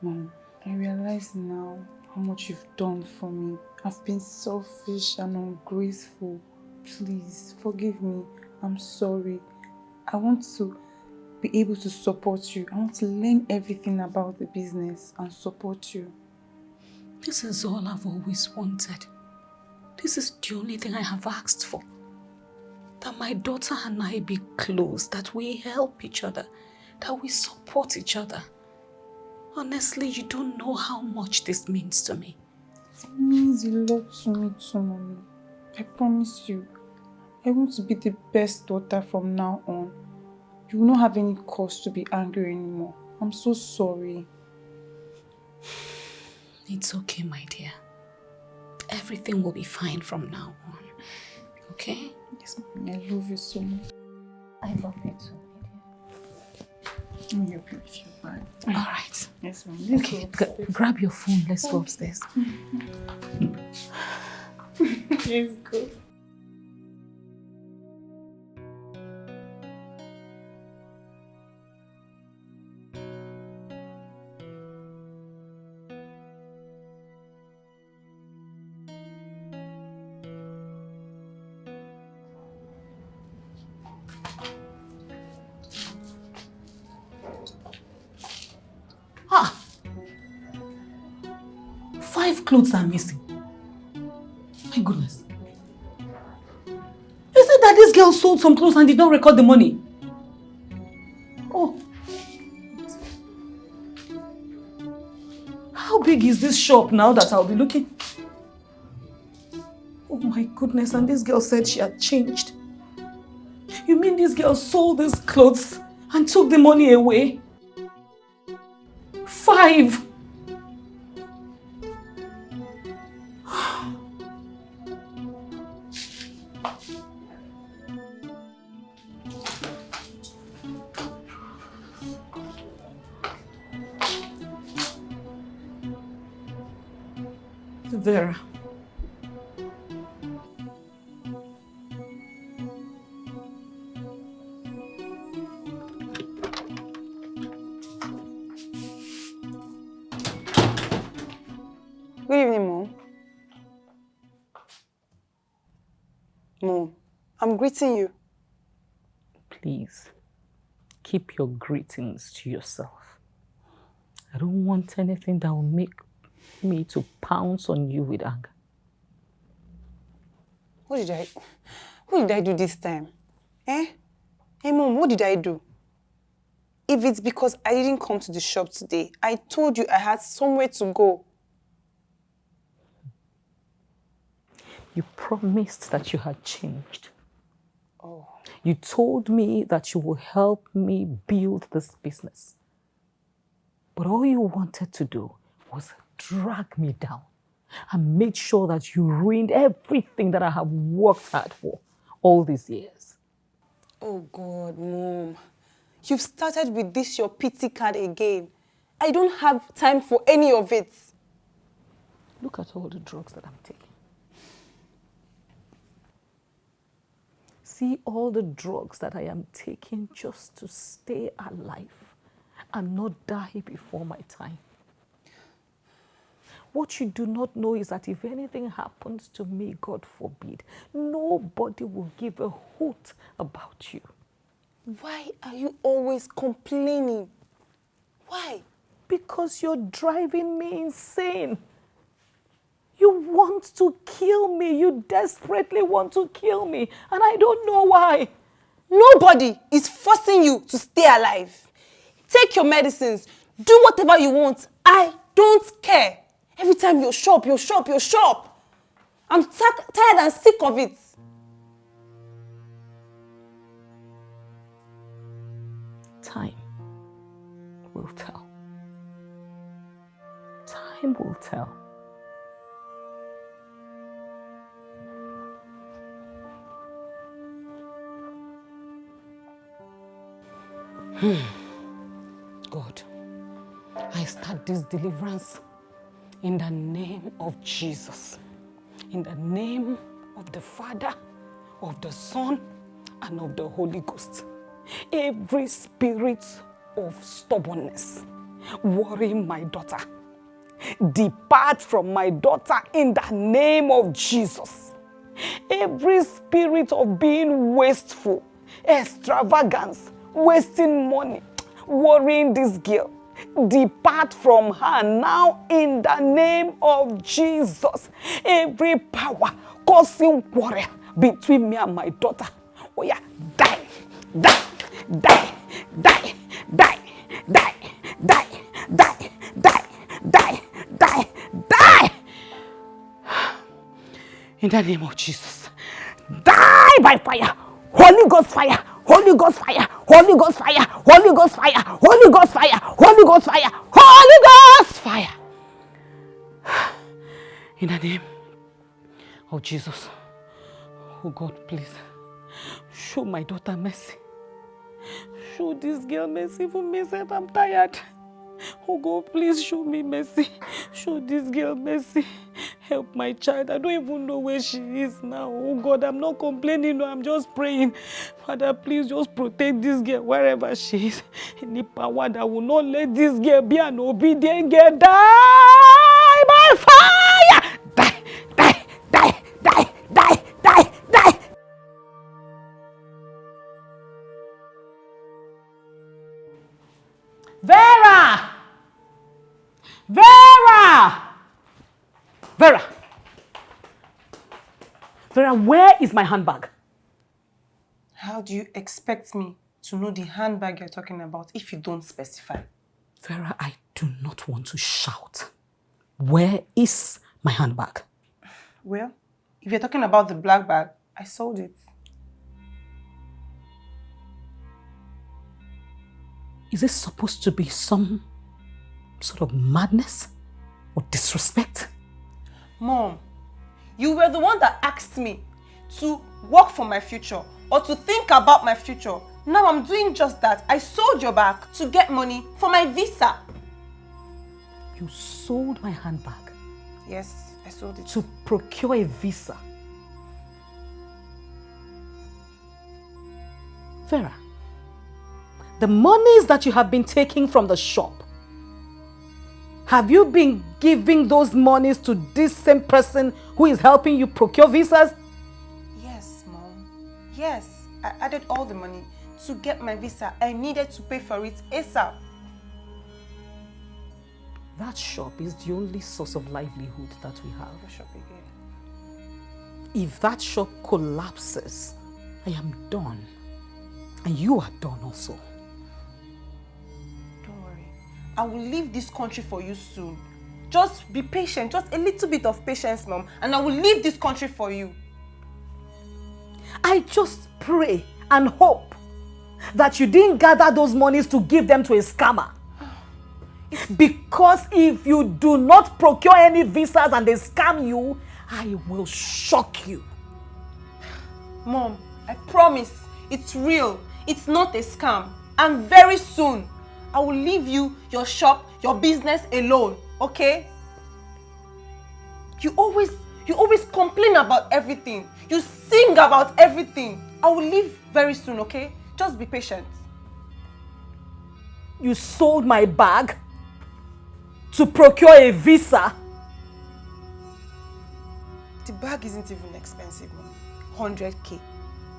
[SPEAKER 2] Mom, I realize now how much you've done for me. I've been selfish and ungrateful. Please, forgive me. I'm sorry. I want to be able to support you. I want to learn everything about the business and support you.
[SPEAKER 1] This is all I've always wanted. This is the only thing I have asked for. That my daughter and I be close, that we help each other, that we support each other. Honestly, you don't know how much this means to me.
[SPEAKER 2] It means a lot to me too, Mommy. I promise you, I want to be the best daughter from now on. You will not have any cause to be angry anymore. I'm so sorry.
[SPEAKER 1] It's okay, my dear. Everything will be fine from now on. Okay?
[SPEAKER 2] Yes, Mommy, I love you so much.
[SPEAKER 1] I love you too, my dear.
[SPEAKER 2] Let me help you with your bag.
[SPEAKER 1] All right.
[SPEAKER 2] Yes, Mommy.
[SPEAKER 1] Okay, grab your phone. Let's go upstairs.
[SPEAKER 2] Let's go.
[SPEAKER 1] Ah! 5 clothes are missing. My goodness. Is it that this girl sold some clothes and did not record the money? Oh.
[SPEAKER 3] big is this shop now that I'll be looking? Oh my goodness, and this girl said she had changed. You mean this girl sold these clothes and took the money away? 5. Vera.
[SPEAKER 2] Good evening, Mom. Mom, I'm greeting you.
[SPEAKER 1] Please, keep your greetings to yourself. I don't want anything that will make me to pounce on you with anger.
[SPEAKER 2] What did I do this time? Hey, Mom, what did I do? If it's because I didn't come to the shop today, I told you I had somewhere to go.
[SPEAKER 1] You promised that you had changed.
[SPEAKER 2] Oh.
[SPEAKER 1] You told me that you will help me build this business. But all you wanted to do was drag me down and make sure that you ruined everything that I have worked hard for all these years.
[SPEAKER 2] Oh God, Mom. You've started with this your pity card again. I don't have time for any of it.
[SPEAKER 1] Look at all the drugs that I'm taking. See all the drugs that I am taking just to stay alive and not die before my time. What you do not know is that if anything happens to me, God forbid, nobody will give a hoot about you.
[SPEAKER 2] Why are you always complaining? Why?
[SPEAKER 1] Because you're driving me insane. You want to kill me. You desperately want to kill me. And I don't know why.
[SPEAKER 2] Nobody is forcing you to stay alive. Take your medicines. Do whatever you want. I don't care. Every time you shop. I'm tired and sick of it.
[SPEAKER 1] Time will tell. Time will tell. God, I start this deliverance in the name of Jesus. In the name of the Father, of the Son, and of the Holy Ghost. Every spirit of stubbornness worrying my daughter, depart from my daughter in the name of Jesus. Every spirit of being wasteful, extravagance, wasting money, worrying this girl, depart from her now in the name of Jesus. Every power causing quarrel between me and my daughter, oh yeah, die, die, die, die, die, die, die, die, die, die, die, die. In the name of Jesus, die by fire, Holy Ghost fire, Holy Ghost fire, Holy Ghost fire, Holy Ghost fire, Holy Ghost fire, Holy Ghost fire, Holy Ghost fire. In the name of Jesus, oh God, please, show my daughter mercy. Show this girl mercy for me, said I'm tired. Oh God, please show me mercy. Show this girl mercy. Help my child. I don't even know where she is now. Oh God, I'm not complaining. No, I'm just praying. Father, please just protect this girl wherever she is. Any power that will not let this girl be an obedient girl die by fire. Die, die, die, die, die, die, die. Vera! Vera! Vera! Vera, where is my handbag?
[SPEAKER 2] How do you expect me to know the handbag you're talking about if you don't specify?
[SPEAKER 1] Vera, I do not want to shout. Where is my handbag?
[SPEAKER 3] Well, if you're talking about the black bag, I sold it.
[SPEAKER 1] Is this supposed to be some sort of madness or disrespect?
[SPEAKER 3] Mom, you were the one that asked me to work for my future or to think about my future. Now I'm doing just that. I sold your bag to get money for my visa.
[SPEAKER 1] You sold my handbag
[SPEAKER 3] Yes, I sold it.
[SPEAKER 1] to procure a visa. Vera, the monies that you have been taking from the shop, have you been giving those monies to this same person who is helping you procure visas?
[SPEAKER 3] Yes, Mom. Yes, I added all the money to get my visa. I needed to pay for it ASAP.
[SPEAKER 1] That shop is the only source of livelihood that we have.
[SPEAKER 3] The shop again.
[SPEAKER 1] If that shop collapses, I am done. And you are done also.
[SPEAKER 3] Don't worry. I will leave this country for you soon. Just be patient. Just a little bit of patience, Mom. And I will leave this country for you.
[SPEAKER 1] I just pray and hope that you didn't gather those monies to give them to a scammer. Because if you do not procure any visas and they scam you, I will shock you.
[SPEAKER 3] Mom, I promise it's real. It's not a scam. And very soon, I will leave you, your shop, your business alone, okay? You always complain about everything. You sing about everything. I will leave very soon, okay? Just be patient.
[SPEAKER 1] You sold my bag to procure a visa.
[SPEAKER 3] The bag isn't even expensive, Mom. 100K.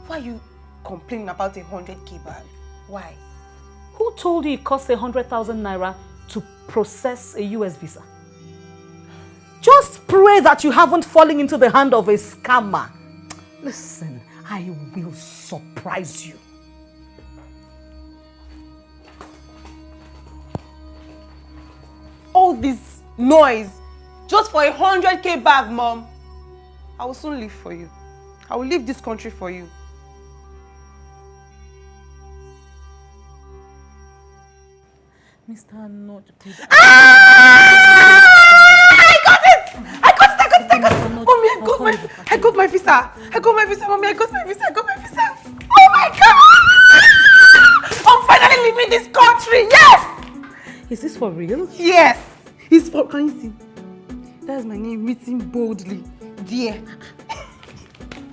[SPEAKER 3] Why are you complaining about a 100K bag? Why?
[SPEAKER 1] Who told you it costs 100,000 naira to process a US visa? Just pray that you haven't fallen into the hand of a scammer. Listen, I will surprise you.
[SPEAKER 3] All this noise just for a 100K bag, Mom. I will soon leave for you. I will leave this country for you.
[SPEAKER 1] Mr. Arnold, please.
[SPEAKER 3] I got it! Mommy, I got my visa. Mommy, I got my visa. Oh my God! I'm finally leaving this country. Yes!
[SPEAKER 1] Is this for real?
[SPEAKER 3] Yes! It's for, can you see? That's my name written boldly. Dear.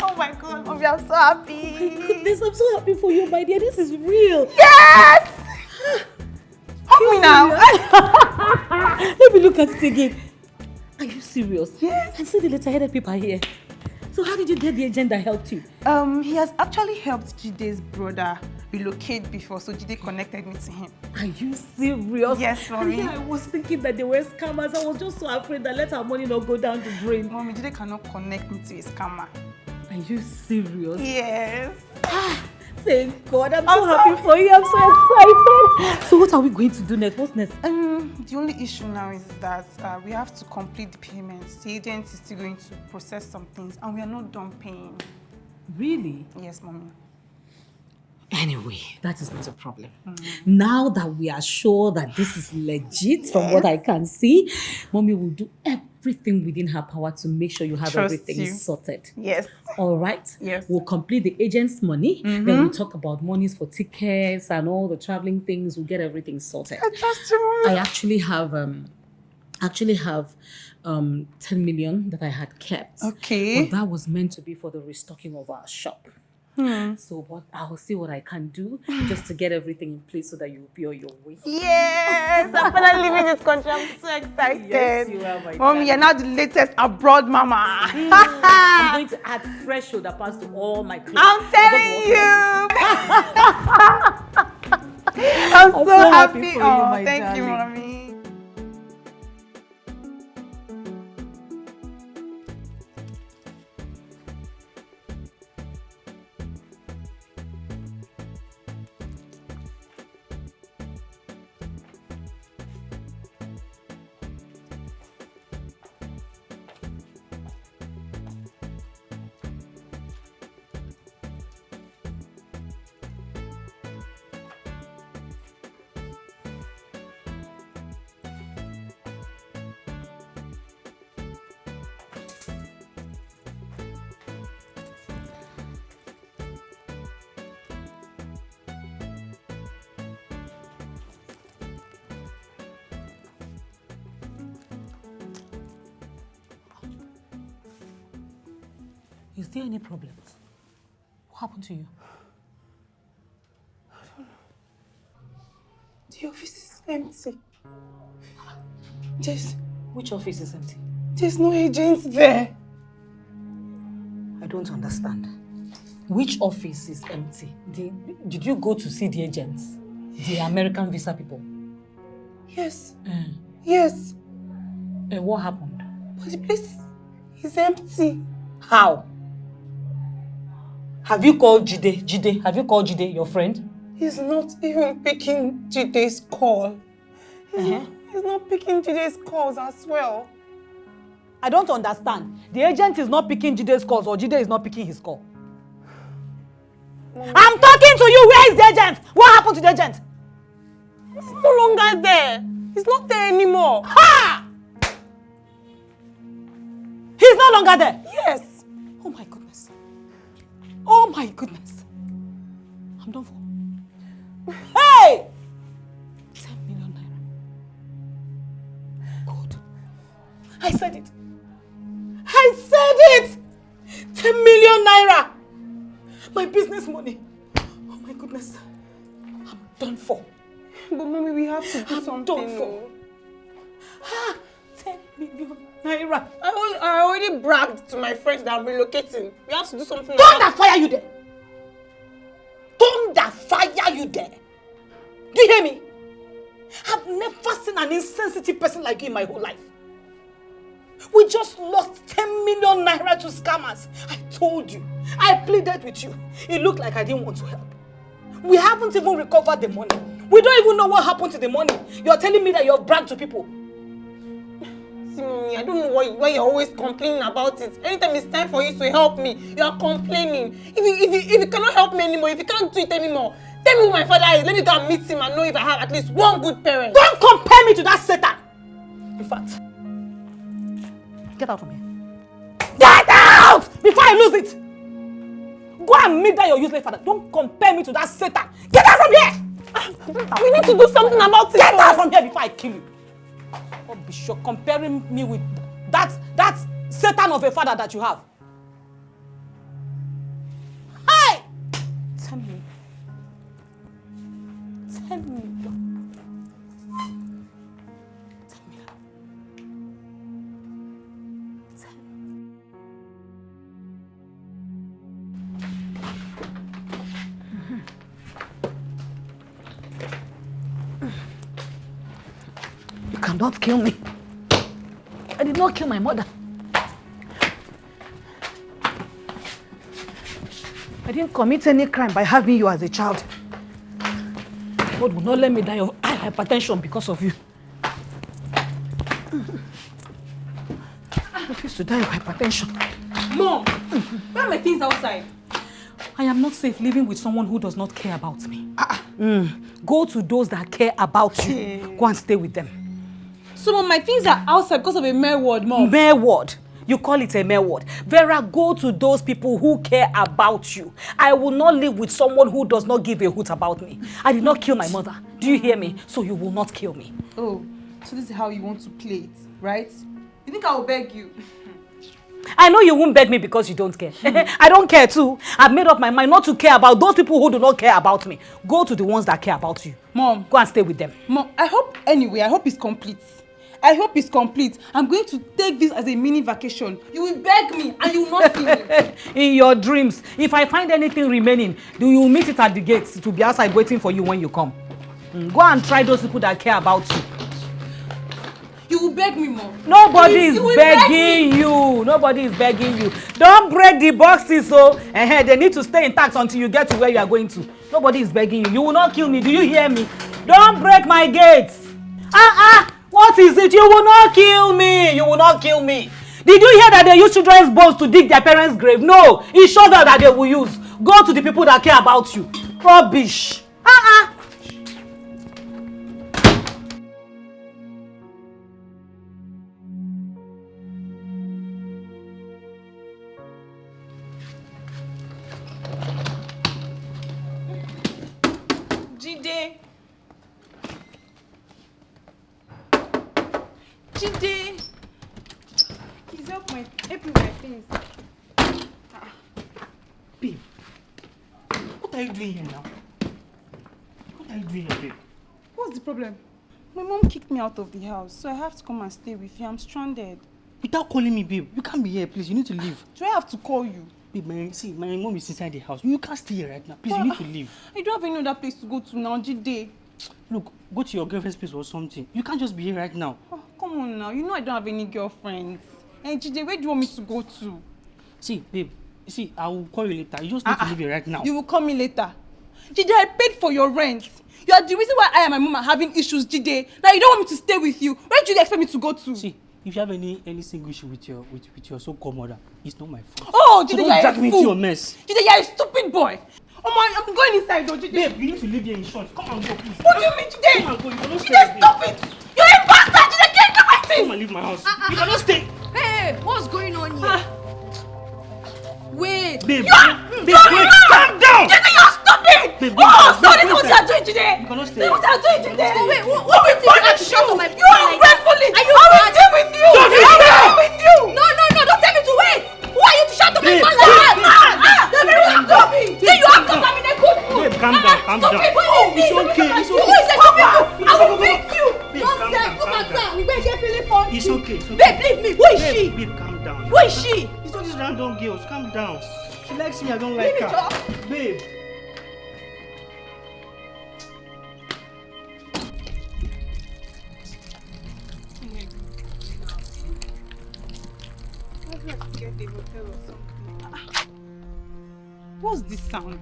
[SPEAKER 3] Oh my God, Mommy, I'm so happy.
[SPEAKER 1] Goodness, I'm so happy for you, my dear. This is real.
[SPEAKER 3] Yes! Hug me now.
[SPEAKER 1] Let me look at it again. Are you serious?
[SPEAKER 3] Yes.
[SPEAKER 1] I see the letter-headed people here. So how did you get the agent that helped you?
[SPEAKER 3] He has actually helped Jide's brother relocate before, so Jide connected me to him.
[SPEAKER 1] Are you serious?
[SPEAKER 3] Yes, Mommy.
[SPEAKER 1] I was thinking that they were scammers. I was just so afraid that let our money not go down the drain.
[SPEAKER 3] Mommy, Jide cannot connect me to a scammer.
[SPEAKER 1] Are you serious?
[SPEAKER 3] Yes.
[SPEAKER 1] Thank God. I'm so happy for you. I'm so excited. So what are we going to do next? What's next?
[SPEAKER 3] The only issue now is that we have to complete the payments. The agent is still going to process some things and we are not done paying.
[SPEAKER 1] Really?
[SPEAKER 3] Yes, Mommy.
[SPEAKER 1] Anyway, that is not a problem. Now that we are sure that this is legit from what I can see, Mommy will do everything within her power to make sure you have
[SPEAKER 3] Trust
[SPEAKER 1] everything
[SPEAKER 3] you.
[SPEAKER 1] sorted.
[SPEAKER 3] Yes.
[SPEAKER 1] All right?
[SPEAKER 3] Yes.
[SPEAKER 1] We'll complete the agent's money. Then we'll talk about monies for tickets and all the traveling things. We'll get everything sorted.
[SPEAKER 3] I trust you, Mommy.
[SPEAKER 1] I actually have 10 million that I had kept.
[SPEAKER 3] Okay.
[SPEAKER 1] But that was meant to be for the restocking of our shop. So but I will see what I can do just to get everything in place so that you'll be on your way.
[SPEAKER 3] Yes, I'm finally leaving this country. I'm so excited.
[SPEAKER 1] Yes, you are, my
[SPEAKER 3] Mommy, you're now the latest abroad mama.
[SPEAKER 1] I'm going to add fresh shoulder pads to all my clothes.
[SPEAKER 3] I'm telling you. I'm so happy
[SPEAKER 1] for you,
[SPEAKER 3] Oh,
[SPEAKER 1] my
[SPEAKER 3] thank you,
[SPEAKER 1] darling.
[SPEAKER 3] Mommy.
[SPEAKER 1] Is there any problem? What happened to you?
[SPEAKER 2] The office is empty.
[SPEAKER 1] Which office is empty?
[SPEAKER 2] There's no agent there.
[SPEAKER 1] I don't understand. Which office is empty? Did you go to see the agents? The American visa people?
[SPEAKER 2] Yes. Yes.
[SPEAKER 1] What happened?
[SPEAKER 2] But the place is empty.
[SPEAKER 1] How? Have you called Jide? Have you called Jide, your friend?
[SPEAKER 2] He's not even picking Jide's call. He's not picking Jide's calls as well.
[SPEAKER 1] I don't understand. The agent is not picking Jide's calls or Jide is not picking his call. I'm talking to you. Where is the agent? What happened to the agent?
[SPEAKER 2] He's no longer there. He's not there anymore.
[SPEAKER 1] Ha! He's no longer there.
[SPEAKER 2] Yes.
[SPEAKER 1] Oh my goodness. Oh my goodness. I'm done for. Hey! 10 million naira. God. I said it. I said it! 10 million naira. My business money. Oh my goodness. I'm done for.
[SPEAKER 2] But mommy, we have to do something.
[SPEAKER 1] Done for. 10 million naira.
[SPEAKER 2] I already bragged to my friends that I'm relocating. We have to do something.
[SPEAKER 1] Thunder fire you there. Thunder fire you there. Do you hear me? I've never seen an insensitive person like you in my whole life. We just lost 10 million naira to scammers. I told you. I pleaded with you. It looked like I didn't want to help. We haven't even recovered the money. We don't even know what happened to the money. You're telling me that you've bragged to people.
[SPEAKER 2] See, mommy, I don't know why you're always complaining about it. Anytime it's time for you to help me, you're complaining. If you cannot help me anymore, if you can't do it anymore, tell me who my father is. Let me go and meet him and know if I have at least one good parent.
[SPEAKER 1] Don't compare me to that Satan. In fact, get out from here. Get out! Before I lose it. Go and meet that your useless father. Don't compare me to that Satan. Get out from here!
[SPEAKER 2] We need to do something about it.
[SPEAKER 1] Get out from here before I kill you. Oh, Bishop, comparing me with that Satan of a father that you have. Hey! 10 million. 10 million. 10 million. 10. You cannot kill me. I did not kill my mother. I didn't commit any crime by having you as a child. God will not let me die of hypertension because of you. I refuse to die of hypertension.
[SPEAKER 3] Mom, where are my things outside?
[SPEAKER 1] I am not safe living with someone who does not care about me. Go to those that care about you. Go and stay with them.
[SPEAKER 3] So, Mom, my things are outside because of a mere word, Mom.
[SPEAKER 1] Mere word? You call it a mere word? Vera, go to those people who care about you. I will not live with someone who does not give a hoot about me. I did not kill my mother. Do you hear me? So you will not kill me.
[SPEAKER 3] Oh, so this is how you want to play it, right? You think I will beg you?
[SPEAKER 1] I know you won't beg me because you don't care. I don't care too. I've made up my mind not to care about those people who do not care about me. Go to the ones that care about you.
[SPEAKER 3] Mom.
[SPEAKER 1] Go and stay with them.
[SPEAKER 3] Mom, I hope it's complete. I hope it's complete. I'm going to take this as a mini vacation. You will beg me and you will not see me.
[SPEAKER 1] In your dreams, if I find anything remaining, you will meet it at the gates to be outside waiting for you when you come. Go and try those people that care about you.
[SPEAKER 3] You will beg me, Mom.
[SPEAKER 1] Nobody is begging you. Nobody is begging you. Don't break the boxes, so they need to stay intact until you get to where you are going to. Nobody is begging you. You will not kill me. Do you hear me? Don't break my gates. What is it? You will not kill me. You will not kill me. Did you hear that they use children's bones to dig their parents' grave? No, it's shovel that they will use. Go to the people that care about you. Rubbish.
[SPEAKER 3] Jide. Jide. Please help me with my things.
[SPEAKER 5] Babe, what are you doing here now? What are you doing here, babe?
[SPEAKER 3] What's the problem? My mom kicked me out of the house, so I have to come and stay with you. I'm stranded.
[SPEAKER 5] Without calling me, babe. You can't be here, please. You need to leave.
[SPEAKER 3] Do I have to call you?
[SPEAKER 5] Babe, my mom is inside the house. You can't stay here right now. Please, you need to leave.
[SPEAKER 3] I don't have any other place to go to now, Jide.
[SPEAKER 5] Look, go to your girlfriend's place or something. You can't just be here right now.
[SPEAKER 3] Oh, come on now. You know I don't have any girlfriends. Hey, Jide, where do you want me to go to?
[SPEAKER 5] See, babe. See, I will call you later. You just need to leave here right now.
[SPEAKER 3] You will call me later. Jide, I paid for your rent. You are the reason why I and my mom are having issues, Jide. Now you don't want me to stay with you. Where do you expect me to go to?
[SPEAKER 5] See, if you have any single issue with your so-called mother, it's not my fault.
[SPEAKER 3] Oh, Jide,
[SPEAKER 5] so don't
[SPEAKER 3] you are
[SPEAKER 5] drag
[SPEAKER 3] a
[SPEAKER 5] me
[SPEAKER 3] fool.
[SPEAKER 5] into your mess.
[SPEAKER 3] Jide, you are a stupid boy. Oh my, I'm going inside though, Jide.
[SPEAKER 5] Babe, you need to leave here in short. Come and go, please.
[SPEAKER 3] What do you mean, Jide?
[SPEAKER 5] Come and go. You cannot stay.
[SPEAKER 3] Jide, stop it. You're a bastard, Jide. Get out of my
[SPEAKER 5] Come and leave my house. You cannot stay.
[SPEAKER 4] Hey, what's going on here? Wait.
[SPEAKER 5] Babe,
[SPEAKER 3] Babe,
[SPEAKER 5] wait. Calm down.
[SPEAKER 3] Jide, you're stupid.
[SPEAKER 5] Babe,
[SPEAKER 3] Oh,
[SPEAKER 5] babe,
[SPEAKER 3] so this is what you are doing, Jide.
[SPEAKER 5] You cannot stay.
[SPEAKER 3] This is what you are doing, Jide.
[SPEAKER 4] So wait, what do you think? I should shut up my
[SPEAKER 3] You are ungratefully.
[SPEAKER 4] Are you
[SPEAKER 3] I will
[SPEAKER 4] mad?
[SPEAKER 3] deal with you. I will deal with you.
[SPEAKER 4] No, don't tell me to wait. Who are you to shut up my
[SPEAKER 5] Babe,
[SPEAKER 4] man like that?
[SPEAKER 3] You're very stupid.
[SPEAKER 4] Then you have to come in a good mood.
[SPEAKER 5] Babe, calm down, calm down.
[SPEAKER 4] Stupid, what do you mean?
[SPEAKER 5] It's okay, it's
[SPEAKER 4] Who
[SPEAKER 5] okay.
[SPEAKER 4] is a stupid? I will beat you.
[SPEAKER 5] Babe, calm down,
[SPEAKER 4] Nonsense, look
[SPEAKER 5] calm
[SPEAKER 4] at
[SPEAKER 5] down.
[SPEAKER 4] that. Where she feeling for?
[SPEAKER 5] It's okay, it's okay.
[SPEAKER 4] Babe, leave me. Who is she?
[SPEAKER 5] Babe, calm down.
[SPEAKER 4] Who is she?
[SPEAKER 5] It's not these random girls. Calm down. She likes me, I don't like
[SPEAKER 4] Leave it,
[SPEAKER 5] her.
[SPEAKER 4] Joe.
[SPEAKER 5] Babe.
[SPEAKER 3] What's this sound?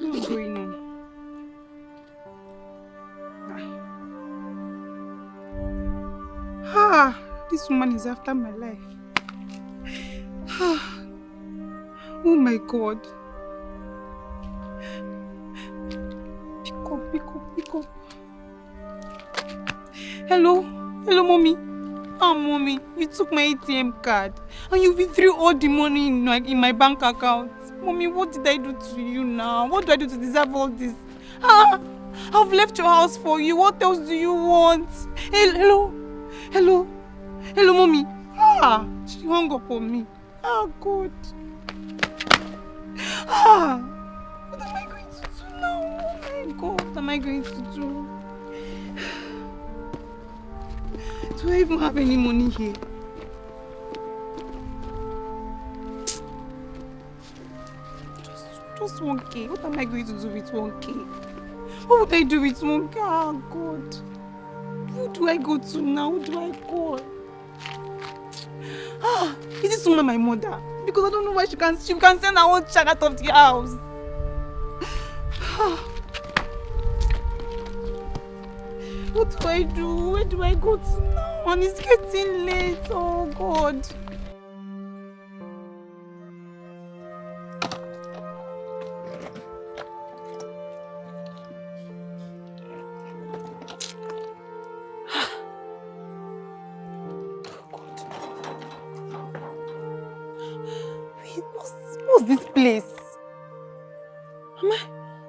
[SPEAKER 3] What's going on? This woman is after my life. Oh my God. Pick up. Hello, mommy. Mommy, you took my ATM card and you withdrew all the money in my bank account. Mommy, what did I do to you now? What do I do to deserve all this? I've left your house for you. What else do you want? Hello, mommy. She hung up on me. God. What am I going to do now? Oh my God, what am I going to do? Do I even have any money here? Just 1K. What am I going to do with 1K? What would I do with 1K? God. Who do I go to now? Who do I call? Is this woman my mother? Because I don't know why she can send her own child out of the house. What do I do? Where do I go to now? And it's getting late. Oh God. Wait, what's this place?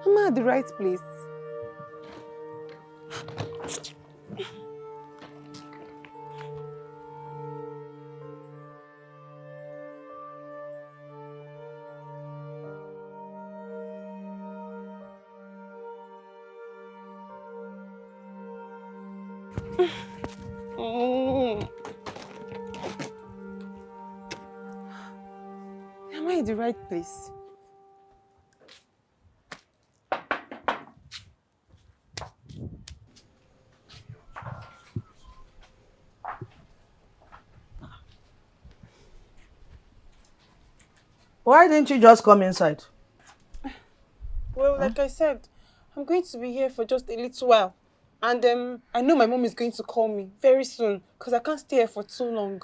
[SPEAKER 3] Am I at the right place? Am I at the right place?
[SPEAKER 6] Why didn't you just come inside?
[SPEAKER 3] Well, like I said, I'm going to be here for just a little while. And I know my mom is going to call me very soon because I can't stay here for too long.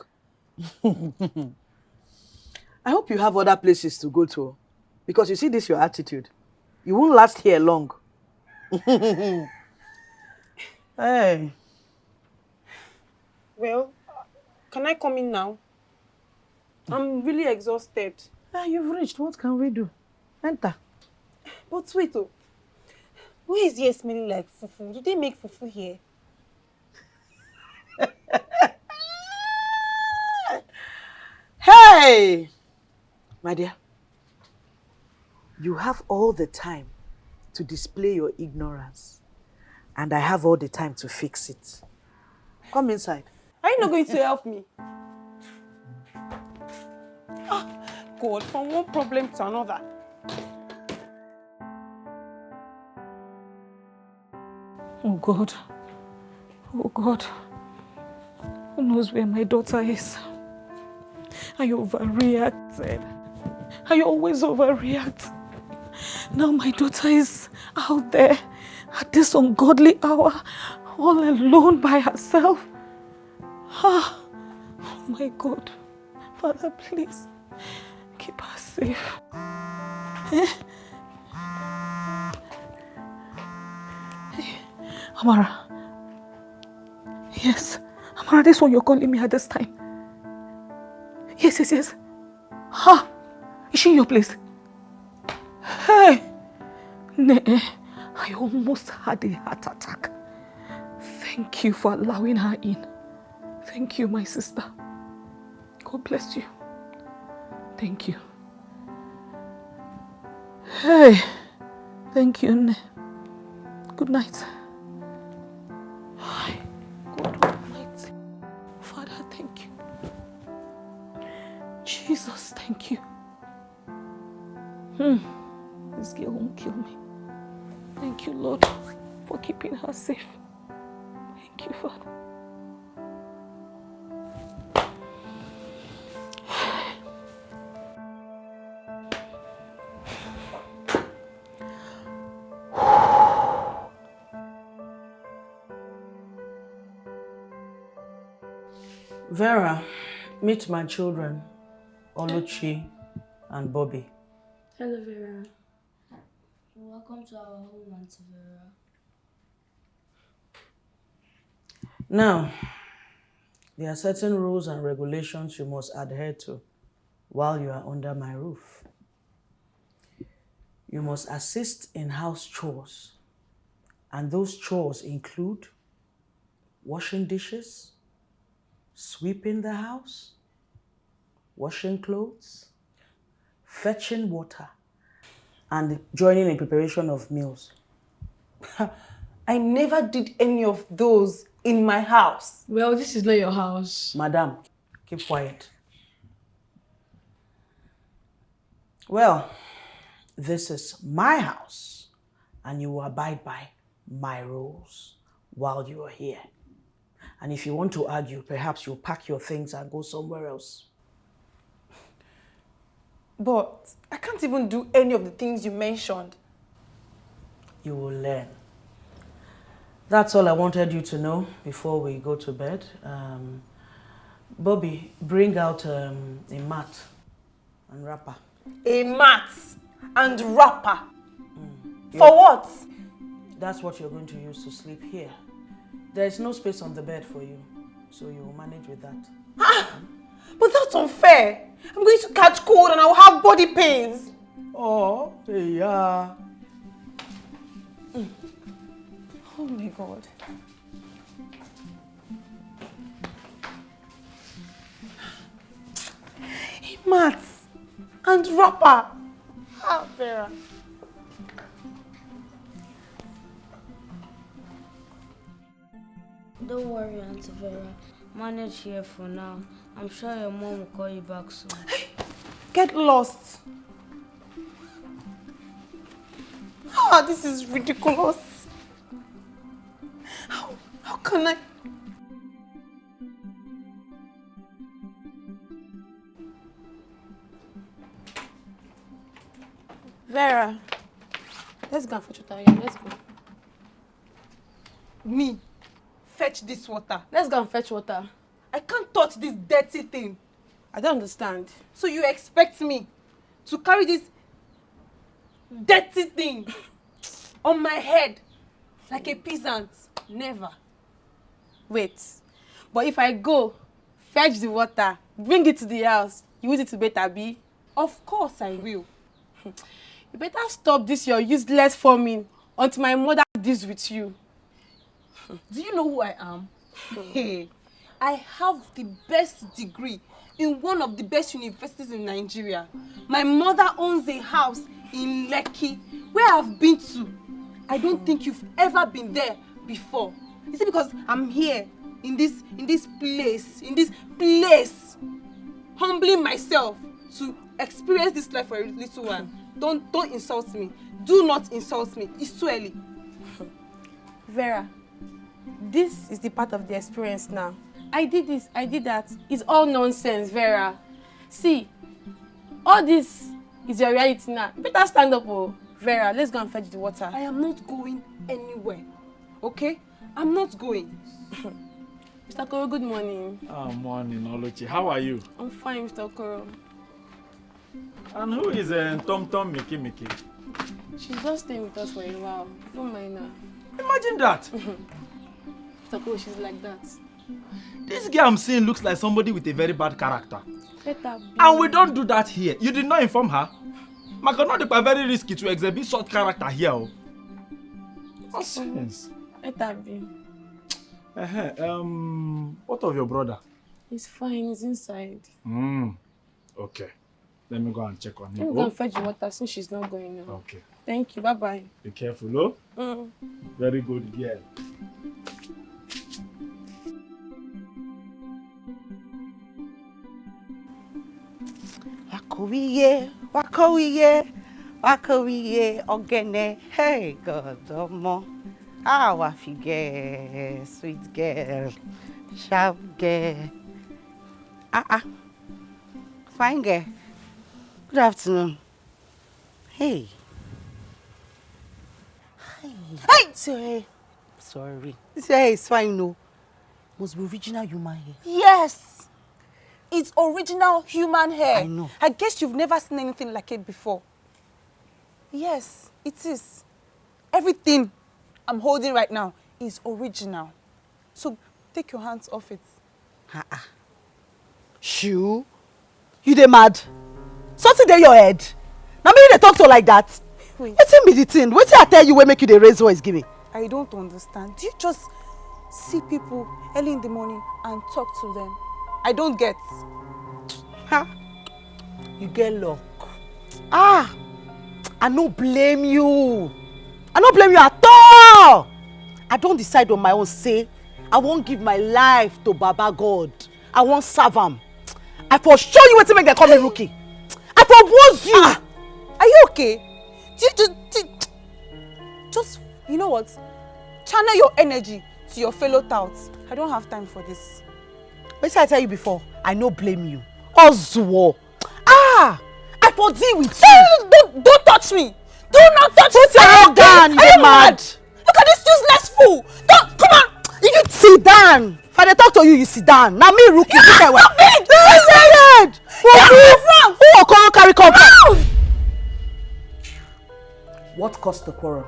[SPEAKER 6] I hope you have other places to go to. Because you see this your attitude. You won't last here long. Hey.
[SPEAKER 3] Well, can I come in now? I'm really exhausted.
[SPEAKER 6] You've reached. What can we do? Enter.
[SPEAKER 3] But wait, where is here smelling like fufu? Did they make fufu here?
[SPEAKER 6] Hey! My dear, you have all the time to display your ignorance, and I have all the time to fix it. Come inside.
[SPEAKER 2] Are you not going to help me? God, from one problem to another.
[SPEAKER 1] Oh God. Oh God. Who knows where my daughter is? I overreacted. I always overreact. Now my daughter is out there at this ungodly hour, all alone by herself. Oh my God. Father, please keep her safe. Amara. Yes. Amara, this one you're calling me at this time. Yes. Ha! Is she in your place? Hey! I almost had a heart attack. Thank you for allowing her in. Thank you, my sister. God bless you. Thank you. Hey! Thank you, Nne. Good night. God Almighty. Father, thank you. Jesus, thank you. This girl won't kill me. Thank you, Lord, for keeping her safe. Thank you, Father.
[SPEAKER 6] Vera, meet my children, Oluchi and Bobby.
[SPEAKER 7] Hello, Vera. Welcome to our home, Auntie Vera.
[SPEAKER 6] Now, there are certain rules and regulations you must adhere to while you are under my roof. You must assist in house chores, and those chores include washing dishes, sweeping the house, washing clothes, fetching water, and joining in preparation of meals.
[SPEAKER 2] I never did any of those in my house.
[SPEAKER 4] Well, this is not your house.
[SPEAKER 6] Madam, keep quiet. Well, this is my house, and you will abide by my rules while you are here. And if you want to argue, perhaps you'll pack your things and go somewhere else.
[SPEAKER 2] But I can't even do any of the things you mentioned.
[SPEAKER 6] You will learn. That's all I wanted you to know before we go to bed. Bobby, bring out a mat and wrapper.
[SPEAKER 2] A mat and wrapper. For what?
[SPEAKER 6] That's what you're going to use to sleep here. There is no space on the bed for you, so you will manage with that.
[SPEAKER 2] But that's unfair. I'm going to catch cold and I'll have body pains.
[SPEAKER 6] Oh, yeah.
[SPEAKER 2] Oh my God. A mat and wrapper. Ah, Vera.
[SPEAKER 7] Don't worry, Auntie Vera. Manage here for now. I'm sure your mom will call you back soon.
[SPEAKER 2] Get lost. Ah, this is ridiculous. How can I? Vera, let's go and fetch water again. Let's go. Me? Fetch this water.
[SPEAKER 8] Let's go and fetch water.
[SPEAKER 2] I can't touch this dirty thing.
[SPEAKER 8] I don't understand.
[SPEAKER 2] So you expect me to carry this dirty thing on my head like a peasant? Never.
[SPEAKER 8] Wait. But if I go, fetch the water, bring it to the house, you use it to bathe Abi?
[SPEAKER 2] Of course I will.
[SPEAKER 8] You better stop this your useless forming until my mother deals with you.
[SPEAKER 2] Do you know who I am? Hey, I have the best degree
[SPEAKER 8] in one of the best universities in Nigeria. My mother owns a house in Lekki where I've been to. I don't think you've ever been there before. Is it because I'm here in this place, humbling myself to experience this life for a little while? Don't insult me. Do not insult me. It's too early.
[SPEAKER 2] Vera, this is the part of the experience now. I did this, I did that. It's all nonsense, Vera. See, all this is your reality now. You better stand up, oh. Vera, let's go and fetch the water.
[SPEAKER 8] I am not going anywhere. Okay? I'm not going.
[SPEAKER 2] Mr. Okoro, good morning.
[SPEAKER 9] Morning, Oluchi. How are you?
[SPEAKER 2] I'm fine, Mr. Okoro.
[SPEAKER 9] And who is Tom Tom Mickey Mickey?
[SPEAKER 2] She's just staying with us for a while. Don't mind her.
[SPEAKER 9] Imagine that.
[SPEAKER 2] Mr. Okoro, she's like that.
[SPEAKER 9] This girl I'm seeing looks like somebody with a very bad character.
[SPEAKER 2] Let her be.
[SPEAKER 9] And we don't do that here. You did not inform her. Makanodi is very risky to exhibit such character here. Nonsense.
[SPEAKER 2] Let her be.
[SPEAKER 9] What of your brother?
[SPEAKER 2] He's fine, he's inside.
[SPEAKER 9] Okay. Let me go and check on him.
[SPEAKER 2] Let me go and fetch the water since she's not going now.
[SPEAKER 9] Okay.
[SPEAKER 2] Thank you, bye-bye.
[SPEAKER 9] Be careful, oh? Very good girl.
[SPEAKER 6] Wakowiye, ogene, hey, God, wafi sweet girl, sharp girl. Fine girl. Good afternoon. Hey. Hey! Sorry. This hair is fine, no. Must be original human hair.
[SPEAKER 3] Yes! It's original human hair.
[SPEAKER 6] I know.
[SPEAKER 3] I guess you've never seen anything like it before. Yes, it is. Everything I'm holding right now is original. So take your hands off it.
[SPEAKER 6] Shoo? You dey mad? Something dey your head? Now me you dey talk to like that?
[SPEAKER 3] Wait.
[SPEAKER 6] Wetin be the thing? Wetin I tell you wey make you dey raise voice give me?
[SPEAKER 3] I don't understand. Do you just see people early in the morning and talk to them? I don't get.
[SPEAKER 6] You get luck. I no blame you. I no blame you at all. I don't decide on my own say I won't give my life to Baba God. I won't serve him. I for show you wetin make dem call me rookie. I for boast you.
[SPEAKER 3] Are you okay? Just, you know what? Channel your energy to your fellow touts. I don't have time for this.
[SPEAKER 6] Wetin I tell you before? I no blame you. Ozuo. I for deal with you.
[SPEAKER 3] Don't touch me. Do not touch me.
[SPEAKER 6] Put your hand down, you dey mad.
[SPEAKER 3] Look at this useless fool. Don't, come on.
[SPEAKER 6] You sit down. If I dey talk to you, you sit down. Now me rookie.
[SPEAKER 3] Stop it.
[SPEAKER 6] Who will come carry compound? What caused the quarrel?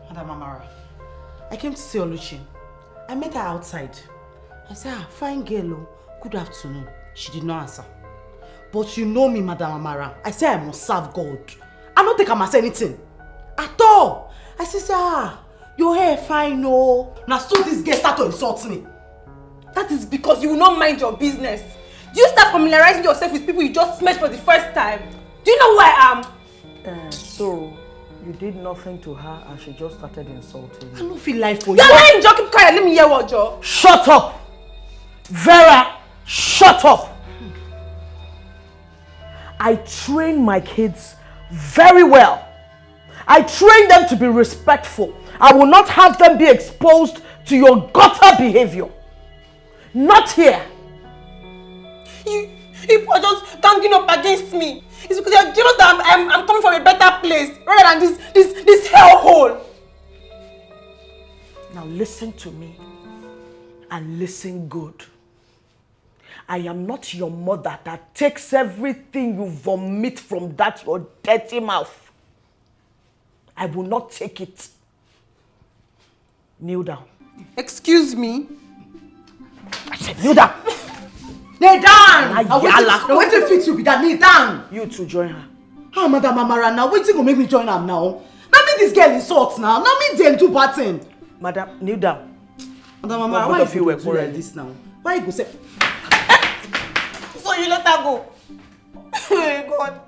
[SPEAKER 6] Madam Amara, I came to see Oluchi. I met her outside. I said, fine girl, good afternoon. She did not answer. But you know me, Madam Amara. I say I must serve God. I don't think I must say anything. At all. I say, your hair fine, no. Now so this girl start to insult me.
[SPEAKER 8] That is because you will not mind your business. Do you start familiarizing yourself with people you just met for the first time? Do you know who I am?
[SPEAKER 10] So, you did nothing to her and she just started insulting
[SPEAKER 6] I
[SPEAKER 10] you.
[SPEAKER 6] don't feel like for you.
[SPEAKER 8] You're lying, Joe. Keep quiet. Let me hear what, Joe.
[SPEAKER 6] Shut up! Vera, shut up!
[SPEAKER 10] I train my kids very well. I train them to be respectful. I will not have them be exposed to your gutter behavior. Not here.
[SPEAKER 8] You are just ganging up against me. It's because you're jealous that I'm coming from a better place rather than this hellhole.
[SPEAKER 10] Now listen to me and listen good. I am not your mother that takes everything you vomit from that your dirty mouth. I will not take it. Kneel down.
[SPEAKER 8] Excuse me?
[SPEAKER 10] I said kneel down.
[SPEAKER 6] Kneel down! Now wait till fit you be that. Kneel down!
[SPEAKER 10] You two join her.
[SPEAKER 6] Madam Amara, now wait till go make me join her now. Now me this girl insult now. Now me them do bad thing.
[SPEAKER 10] Madam, kneel down.
[SPEAKER 6] Madam Amara, why you do like this now? Why you go say?
[SPEAKER 8] So you let her go? Oh my God.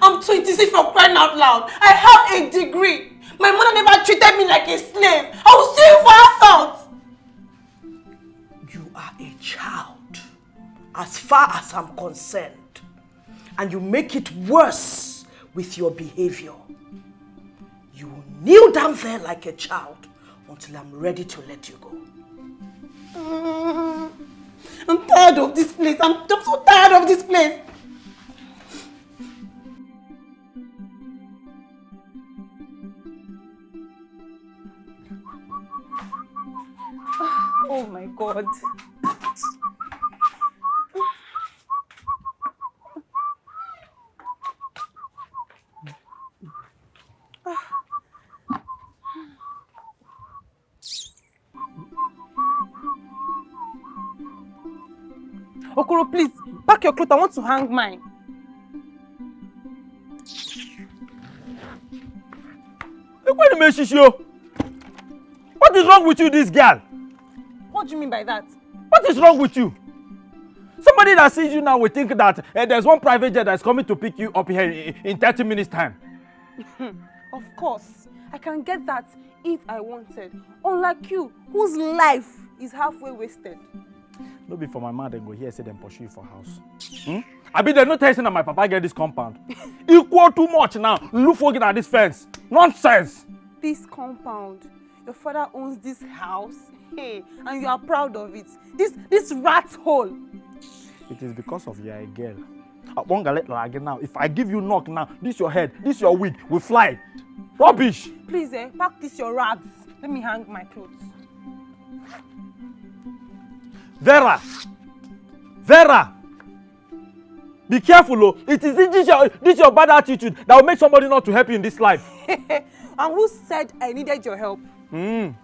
[SPEAKER 8] I'm 26 for crying out loud. I have a degree. My mother never treated me like a slave. I will sue you for assault.
[SPEAKER 10] You are a child, as far as I'm concerned. And you make it worse with your behavior. You will kneel down there like a child until I'm ready to let you go.
[SPEAKER 8] I'm tired of this place. I'm so tired of this place. Oh my God. Okoro, please, pack your clothes. I want to hang mine.
[SPEAKER 9] What is wrong with you, this girl?
[SPEAKER 8] What do you mean by that?
[SPEAKER 9] What is wrong with you? Somebody that sees you now will think that there's one private jet that's coming to pick you up here in 30 minutes time.
[SPEAKER 8] Of course, I can get that if I wanted. Unlike you, whose life is halfway wasted.
[SPEAKER 9] No be for my man, then go here say them pursue you for house. I be there no telling that my papa get this compound. Equal too much now. Look for at this fence. Nonsense.
[SPEAKER 8] This compound, your father owns this house, hey, and you are proud of it. This rat hole.
[SPEAKER 9] It is because of you are a girl. I won't get like now. If I give you knock now, this your head, this your wig will fly. Rubbish.
[SPEAKER 8] Please, pack this your rags. Let me hang my clothes.
[SPEAKER 9] Vera, be careful, oh. It is this your bad attitude that will make somebody not to help you in this life.
[SPEAKER 8] And who said I needed your help?
[SPEAKER 9] You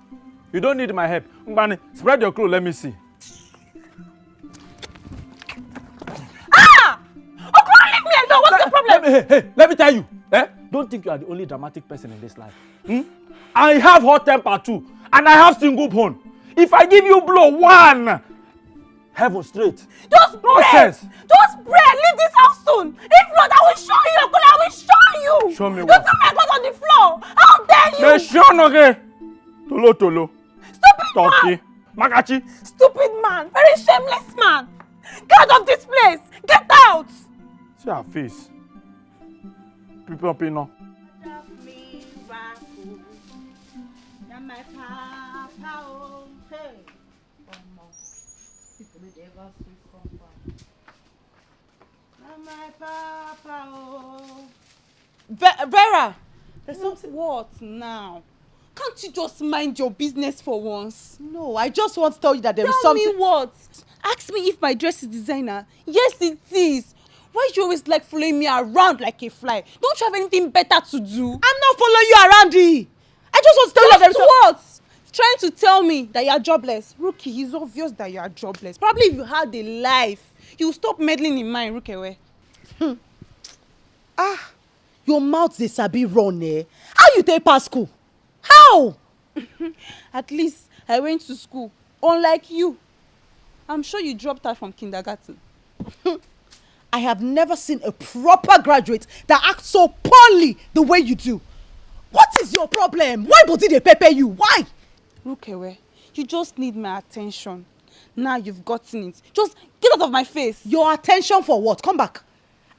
[SPEAKER 9] don't need my help. Mbani, spread your clothes, let me see.
[SPEAKER 8] Ah! Oh, come on, leave me alone. What's the problem?
[SPEAKER 9] Let me tell you. Don't think you are the only dramatic person in this life. I have hot temper too, and I have single bone. If I give you blow one, heaven straight.
[SPEAKER 8] Just pray.
[SPEAKER 9] Nonsense.
[SPEAKER 8] Just pray. Leave this house soon. If not, I will show you. I will show you.
[SPEAKER 9] Show me
[SPEAKER 8] You
[SPEAKER 9] what?
[SPEAKER 8] threw my clothes on the floor. How dare you?
[SPEAKER 9] Me show no okay. Tolo.
[SPEAKER 8] Stupid
[SPEAKER 9] Talkie.
[SPEAKER 8] man.
[SPEAKER 9] Magachi.
[SPEAKER 8] Stupid man. Very shameless man. Get out of this place. Get out.
[SPEAKER 9] See her face. People up in now.
[SPEAKER 8] Vera, there's something. What now? Can't you just mind your business for once?
[SPEAKER 6] No, I just want to tell you that there is something.
[SPEAKER 8] Tell me what? Ask me if my dress is designer. Yes, it is. Why do you always like following me around like a fly? Don't you have anything better to do?
[SPEAKER 6] I'm not following you around, E. I just want to tell you that there is
[SPEAKER 8] what? Trying to tell me that you are jobless. Rookie, it's obvious that you are jobless. Probably if you had a life, you would stop meddling in mine, Rookie.
[SPEAKER 6] Your mouth dey sabi run, eh? How you take pass school? How?
[SPEAKER 8] At least I went to school. Unlike you. I'm sure you dropped out from kindergarten.
[SPEAKER 6] I have never seen a proper graduate that acts so poorly the way you do. What is your problem? Why body dey pepper you? Why?
[SPEAKER 8] Rukewe, you just need my attention. Now you've gotten it. Just get out of my face.
[SPEAKER 6] Your attention for what? Come back.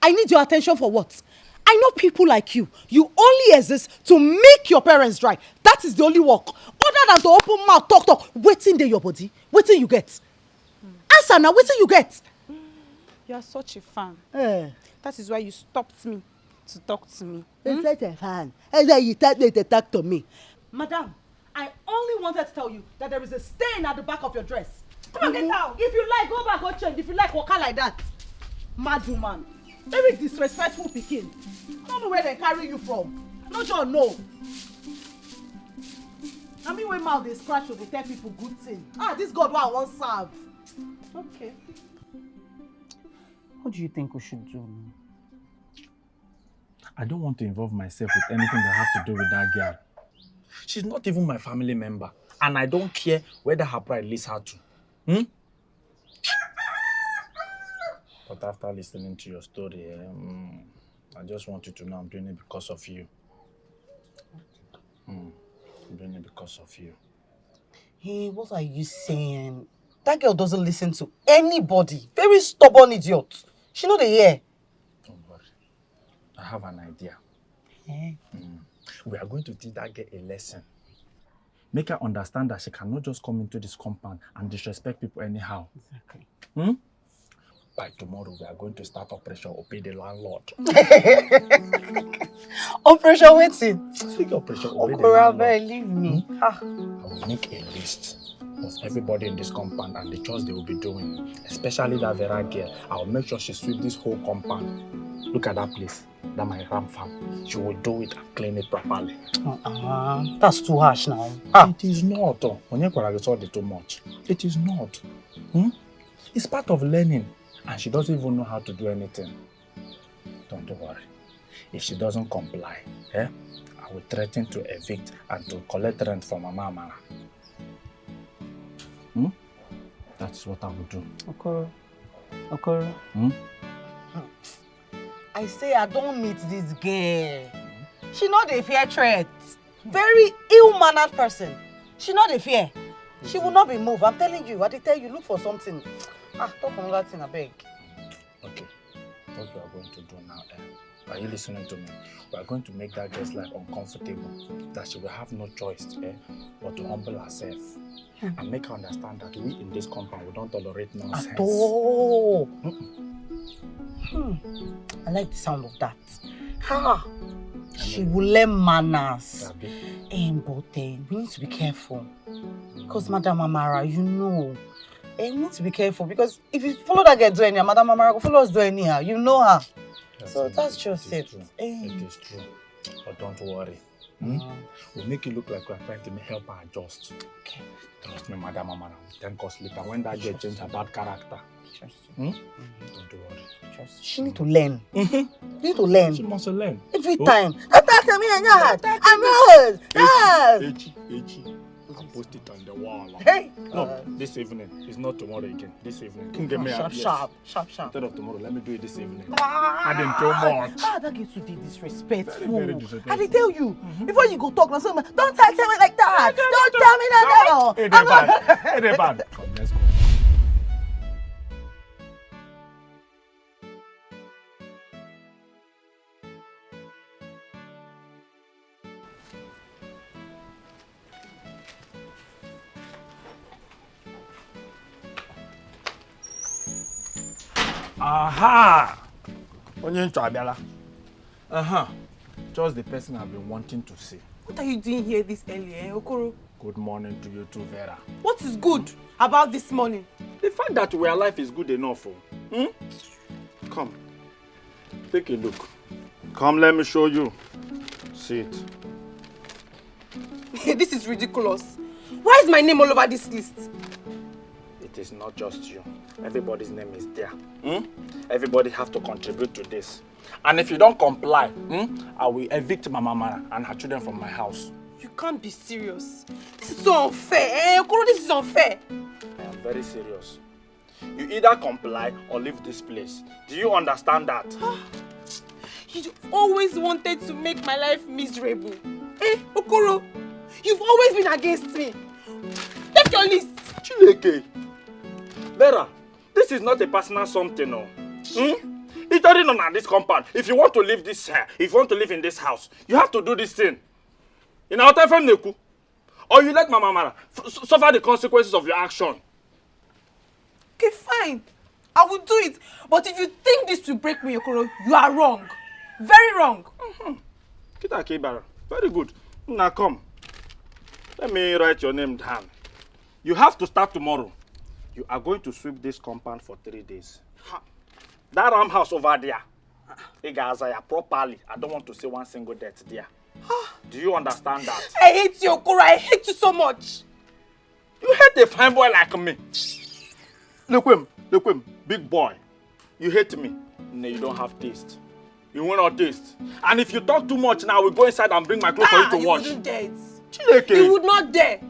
[SPEAKER 6] I need your attention for what? I know people like you. You only exist to make your parents dry. That is the only work. Other than to open mouth, talk. Wetin dey your body? Wetin you get? Answer now, wetin you get?
[SPEAKER 8] You are such a fan.
[SPEAKER 6] That
[SPEAKER 8] is why you stopped me to talk to me.
[SPEAKER 6] Such a fan. And then you talk to me. Madam, I only wanted to tell you that there is a stain at the back of your dress. Come on, get out. If you like, go back, go change. If you like, walk out like that. Mad woman. Very disrespectful pikin. I don't know where they carry you from. No sure, no. I mean, when mouth they scratch, they tell people good thing. This God what I want serve. Okay.
[SPEAKER 9] What do you think we should do? I don't want to involve myself with anything that has to do with that girl. She's not even my family member. And I don't care whether her pride leads her to. But after listening to your story, I just want you to know I'm doing it because of you. I'm doing it because of you.
[SPEAKER 6] Hey, what are you saying? That girl doesn't listen to anybody. Very stubborn idiot. She know the hear.
[SPEAKER 9] Don't worry. I have an idea.
[SPEAKER 6] Eh?
[SPEAKER 9] We are going to teach that girl a lesson. Make her understand that she cannot just come into this compound and disrespect people anyhow.
[SPEAKER 6] Exactly.
[SPEAKER 9] By tomorrow, we are going to start Operation Obey the Landlord.
[SPEAKER 6] Operation waiting.
[SPEAKER 9] Speak Operation Obey the Landlord.
[SPEAKER 6] Leave me.
[SPEAKER 9] I will make a list of everybody in this compound and the chores they will be doing. Especially that Vera girl. I will make sure she sweep this whole compound. Look at that place. That's my ram farm. She will do it and clean it properly.
[SPEAKER 6] That's too harsh now.
[SPEAKER 9] It is not. Onyekwa too much. It is not. It's part of learning. And she doesn't even know how to do anything. Don't worry. If she doesn't comply, I will threaten to evict and to collect rent from Mama Amara. That's what I will do.
[SPEAKER 6] Okoro. I say I don't meet this girl. She not a fear threat. Very ill-mannered person. She not a fear. She will not be moved. I'm telling you. I tell you, look for something. Talk on that thing, I beg.
[SPEAKER 9] Okay. What we are going to do now, are you listening to me? We are going to make that girl's life uncomfortable. That she will have no choice but to humble herself. And make her understand that we in this compound, we don't tolerate nonsense.
[SPEAKER 6] At all. I like the sound of that. She will learn manners. But we need to be careful. Because Madam Amara, you know, we need to be careful. Because if you follow that girl do anyhow, Madam Amara will follow us do anyhow. You know her. That's just it.
[SPEAKER 9] It is true. But don't worry. We'll make it look like we're trying to help her adjust.
[SPEAKER 6] Okay.
[SPEAKER 9] Trust me, Madam Amara. Thank us later when that girl change her bad character. Don't worry.
[SPEAKER 6] She need to learn. You need to learn.
[SPEAKER 9] She must learn.
[SPEAKER 6] Every time. Attack me and God. I'm yours.
[SPEAKER 9] Echi. I'll post it on the wall.
[SPEAKER 6] Hey.
[SPEAKER 9] No, this evening. It's not tomorrow again. This evening.
[SPEAKER 6] Sharp.
[SPEAKER 9] Instead of tomorrow, let me do it this evening. I didn't too much.
[SPEAKER 6] That gets to be disrespectful.
[SPEAKER 9] Very disrespectful.
[SPEAKER 6] I did tell you. Before you go talk, don't tell me like that. Don't tell me that.
[SPEAKER 9] It ain't bad. Come, let's go. Aha! Onye ncho abiala. Just the person I've been wanting to see.
[SPEAKER 8] What are you doing here this early, Okoro?
[SPEAKER 9] Good morning to you too, Vera.
[SPEAKER 8] What is good about this morning?
[SPEAKER 9] The fact that we are alive is good enough. Come. Take a look. Come, let me show you. See it.
[SPEAKER 8] This is ridiculous. Why is my name all over this list?
[SPEAKER 9] It is not just you. Everybody's name is there. Everybody have to contribute to this. And if you don't comply, I will evict Mama Mara and her children from my house.
[SPEAKER 8] You can't be serious. This is so unfair. Okoro, this is unfair.
[SPEAKER 9] I am very serious. You either comply or leave this place. Do you understand that?
[SPEAKER 8] You've always wanted to make my life miserable. Okoro, you've always been against me. Take your list.
[SPEAKER 9] Chileke. Vera, this is not a personal something, no. It's already known at this compound. If you want to live this if you want to live in this house, you have to do this thing. In our time from Neku. Or you let Mama Mara suffer the consequences of your action.
[SPEAKER 8] Okay, fine. I will do it. But if you think this will break me, Okoro, you are wrong. Very wrong.
[SPEAKER 9] Kita Kibara. Very good. Now come. Let me write your name down. You have to start tomorrow. You are going to sweep this compound for 3 days. That ram house over there, Igazaya properly. I don't want to see one single death there. Do you understand that?
[SPEAKER 8] I hate you, Okoro. I hate you so much.
[SPEAKER 9] You hate a fine boy like me. Look him, big boy. You hate me. No, you don't have taste. You will not taste. And if you talk too much now, we'll go inside and bring my clothes for you to wash.
[SPEAKER 8] You wouldn't dare.
[SPEAKER 9] Chileke.
[SPEAKER 8] You would not dare.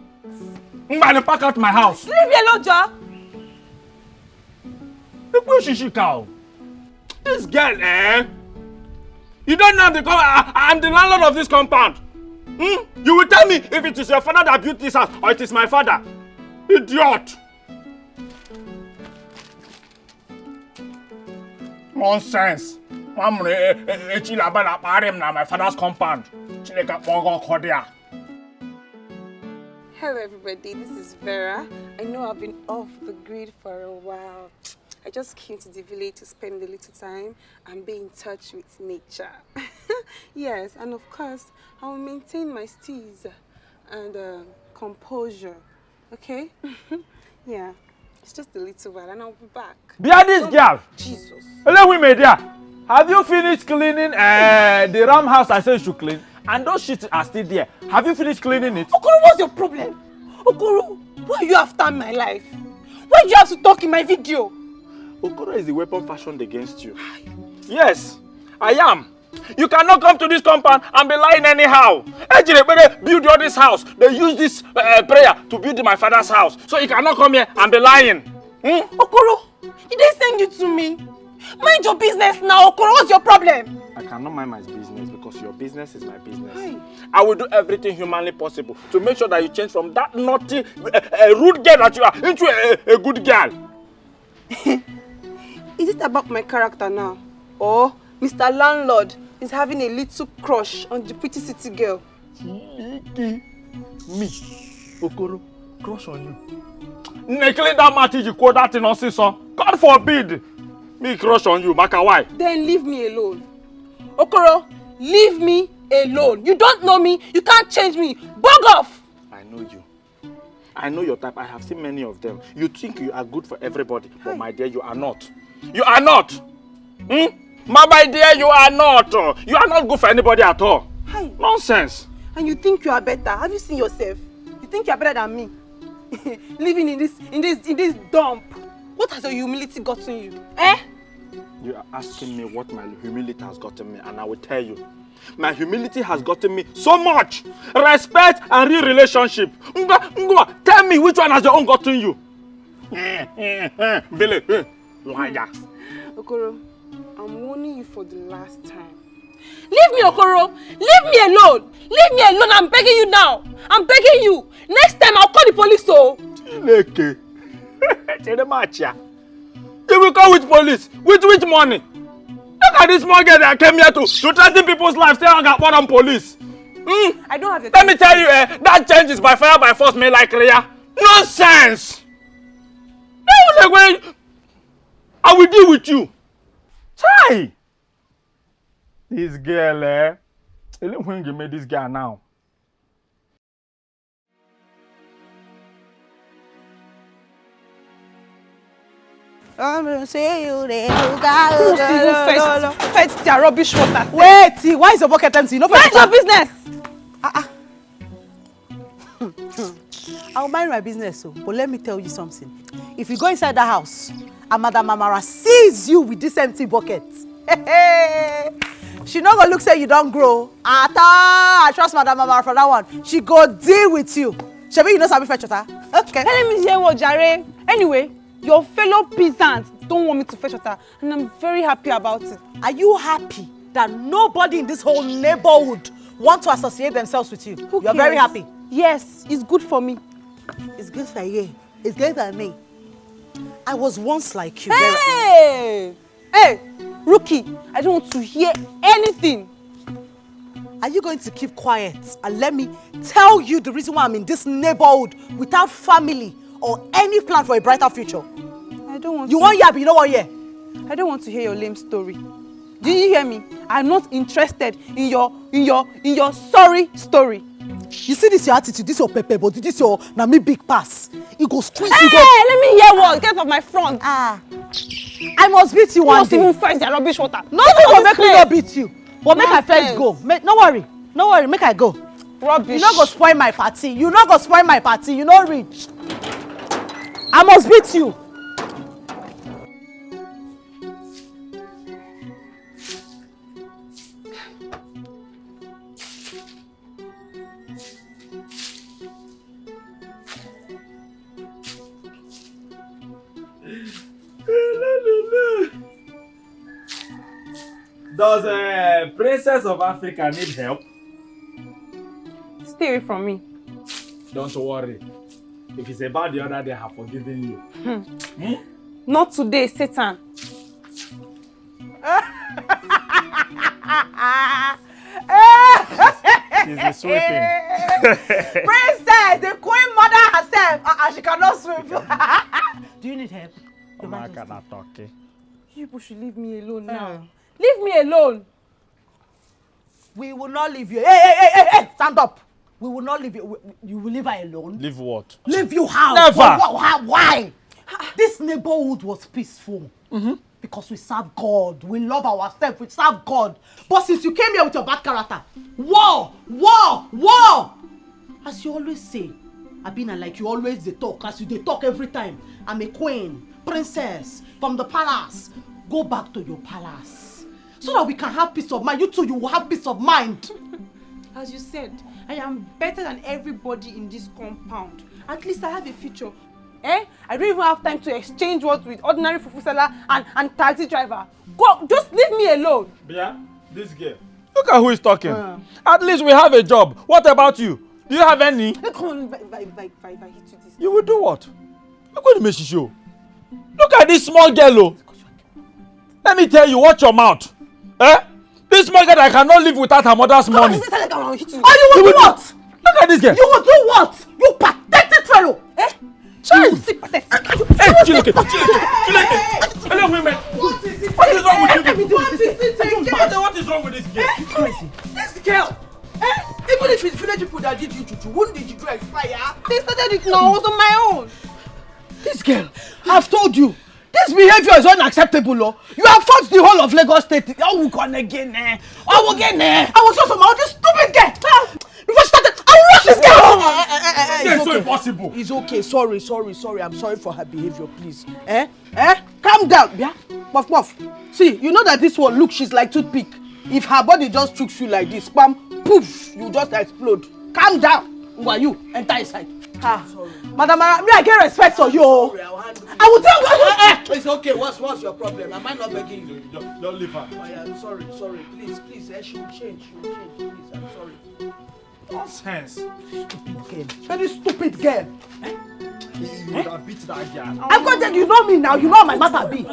[SPEAKER 9] I'm going to pack out my house.
[SPEAKER 8] Leave me alone, Ja.
[SPEAKER 9] Look where she cow. This girl, eh? You don't know I'm the landlord of this compound. Hmm? You will tell me if it is your father that built this house or it is my father. Idiot! Nonsense. My father's compound.
[SPEAKER 8] Hello everybody, this is Vera. I know I've been off the grid for a while. I just came to the village to spend a little time and be in touch with nature. Yes, and of course, I will maintain my steez and composure. Okay? Yeah, it's just a little while and I'll be back.
[SPEAKER 9] Bear this girl!
[SPEAKER 8] Jesus.
[SPEAKER 9] Hello, we made there. Have you finished cleaning the ram house I said you should clean? And those shit are still there. Have you finished cleaning it?
[SPEAKER 8] Okoro, what's your problem? Okoro, why are you after my life? Why do you have to talk in my video?
[SPEAKER 9] Okoro is the weapon fashioned against you. Yes, I am. You cannot come to this compound and be lying anyhow. Ejire build all this house. They use this prayer to build my father's house. So you cannot come here and be lying.
[SPEAKER 8] Okoro, he didn't send you to me. Mind your business now, Okoro. What's your problem?
[SPEAKER 9] I cannot mind my business because your business is my business. Hi. I will do everything humanly possible to make sure that you change from that naughty, rude girl that you are into a good girl.
[SPEAKER 8] Is it about my character now? Or Mr. Landlord is having a little crush on the pretty city girl?
[SPEAKER 9] Me, Okoro, crush on you. Necklace that matter you quote that nonsense. God forbid me crush on you, Maka, why?
[SPEAKER 8] Then leave me alone. Okoro, leave me alone. You don't know me, you can't change me. Bug off!
[SPEAKER 9] I know you. I know your type. I have seen many of them. You think you are good for everybody, but my dear, you are not. You are not. My dear, you are not. You are not good for anybody at all.
[SPEAKER 8] Hi.
[SPEAKER 9] Nonsense.
[SPEAKER 8] And you think you are better? Have you seen yourself? You think you are better than me? Living in this dump. What has your humility gotten you? Eh?
[SPEAKER 9] You are asking me what my humility has gotten me, and I will tell you. My humility has gotten me so much respect and real relationship. Tell me which one has your own gotten you? Billy, liar.
[SPEAKER 8] Okoro, I'm warning you for the last time. Leave me, Okoro! Leave me alone! Leave me alone! I'm begging you now! I'm begging you! Next time I'll call the police, oh!
[SPEAKER 9] You will call with police? With which money? Look at this small girl that came here to threaten people's lives. Tell her I got on police.
[SPEAKER 8] I don't have the
[SPEAKER 9] Let me tell you, that change is by fire by force, me like Rhea. Nonsense! I will deal with you. Chai! This girl, look when you made this girl now.
[SPEAKER 10] See you there.
[SPEAKER 8] Fetch their rubbish water.
[SPEAKER 10] Wait, why is your bucket empty? No,
[SPEAKER 8] mind your business.
[SPEAKER 10] I'll mind my business, but let me tell you something. If you go inside the house and Madam Amara sees you with this empty bucket, she not gonna look say you don't grow. I trust Madam Amara for that one. She go deal with you. Shebi, you know Sabi fetch water? Okay.
[SPEAKER 8] Let me hear what Jare. Anyway, your fellow peasants don't want me to fetch water, and I'm very happy about it.
[SPEAKER 10] Are you happy that nobody in this whole neighborhood want to associate themselves with you? You're very happy?
[SPEAKER 8] Yes, it's good for me.
[SPEAKER 10] It's good for you. It's good for me. I was once like you.
[SPEAKER 8] Hey! Hey, rookie, I don't want to hear anything.
[SPEAKER 10] Are you going to keep quiet and let me tell you the reason why I'm in this neighborhood without family or any plan for a brighter future?
[SPEAKER 8] I don't want
[SPEAKER 10] You want hear, but you don't want hear.
[SPEAKER 8] I don't want to hear your lame story. Do you hear me? I'm not interested in your sorry story.
[SPEAKER 10] You see this your attitude, this your pepper, but this your na me big pass. It go squeeze you go.
[SPEAKER 8] Hey, let me hear what. Get off my front.
[SPEAKER 10] I must beat you one day.
[SPEAKER 8] You must even fetch the rubbish water.
[SPEAKER 10] Nothing will make me not beat you. But make I first go. No worry, make I go.
[SPEAKER 8] Rubbish.
[SPEAKER 10] You not go spoil my party. You not go spoil my party. You not reach. I must beat you.
[SPEAKER 9] Does a princess of Africa need help?
[SPEAKER 8] Stay away from me.
[SPEAKER 9] Don't worry. If it's about the other day, I have forgiven you.
[SPEAKER 8] Not today, Satan.
[SPEAKER 9] She's a sweeping.
[SPEAKER 10] Princess, the queen mother herself. She cannot swim. Do you need help?
[SPEAKER 9] You
[SPEAKER 8] You should leave me alone now. Leave me alone.
[SPEAKER 10] We will not leave you. Hey, stand up. We will not leave you. You will leave her alone?
[SPEAKER 9] Leave what?
[SPEAKER 10] Leave you how?
[SPEAKER 9] Never.
[SPEAKER 10] Why? This neighborhood was peaceful. Because we serve God. We love ourselves. We serve God. But since you came here with your bad character, war! As you always say, Abina, like you always they talk. As you they talk every time. I'm a queen, princess, from the palace. Go back to your palace. So that we can have peace of mind. You too, you will have peace of mind.
[SPEAKER 8] As you said, I am better than everybody in this compound. At least I have a future. I don't even have time to exchange words with ordinary fufu seller and taxi driver. Go, just leave me alone.
[SPEAKER 9] Bia, this girl. Look at who is talking. At least we have a job. What about you? Do you have any?
[SPEAKER 8] Come on, if I hit you this.
[SPEAKER 9] You will do what? Look at the message show. Look at this small girl. Oh. Let me tell you, watch your mouth. This small girl that cannot live without her mother's money.
[SPEAKER 10] You will do what?
[SPEAKER 9] Look at this girl.
[SPEAKER 10] You will do what? You pathetic fellow.
[SPEAKER 9] Child.
[SPEAKER 10] You pathetic.
[SPEAKER 9] Hello, women.
[SPEAKER 10] What is it?
[SPEAKER 9] What is wrong with you?
[SPEAKER 10] What
[SPEAKER 9] is wrong with this girl?
[SPEAKER 10] Crazy. This girl. Even if it's village people that did you juju, wouldn't the juju expire?
[SPEAKER 8] They started it now. I was on my own.
[SPEAKER 10] This girl, I've told you, this behavior is unacceptable. You have fought the whole of Lagos State. I will go again. I was just about this stupid girl. Before she started, I will rush this girl.
[SPEAKER 9] It's so impossible.
[SPEAKER 10] It's okay. Sorry. I'm sorry for her behavior, please. Calm down. Yeah? Puff. See, you know that this one, look, she's like toothpick. If her body just chokes you like this, bam, poof, you just explode. Calm down. Who are you? Enter inside. Sorry. Madam, me I get respect for you. Sorry, I will tell you. It's okay. What's your problem? Am I not begging you?
[SPEAKER 9] Don't leave her.
[SPEAKER 10] Oh, yeah, sorry. Please. She will change. Please, I'm sorry.
[SPEAKER 9] Nonsense.
[SPEAKER 10] Stupid girl. Very stupid girl.
[SPEAKER 9] You would have beat that girl.
[SPEAKER 10] I've got that. You know me now. You know my matter be.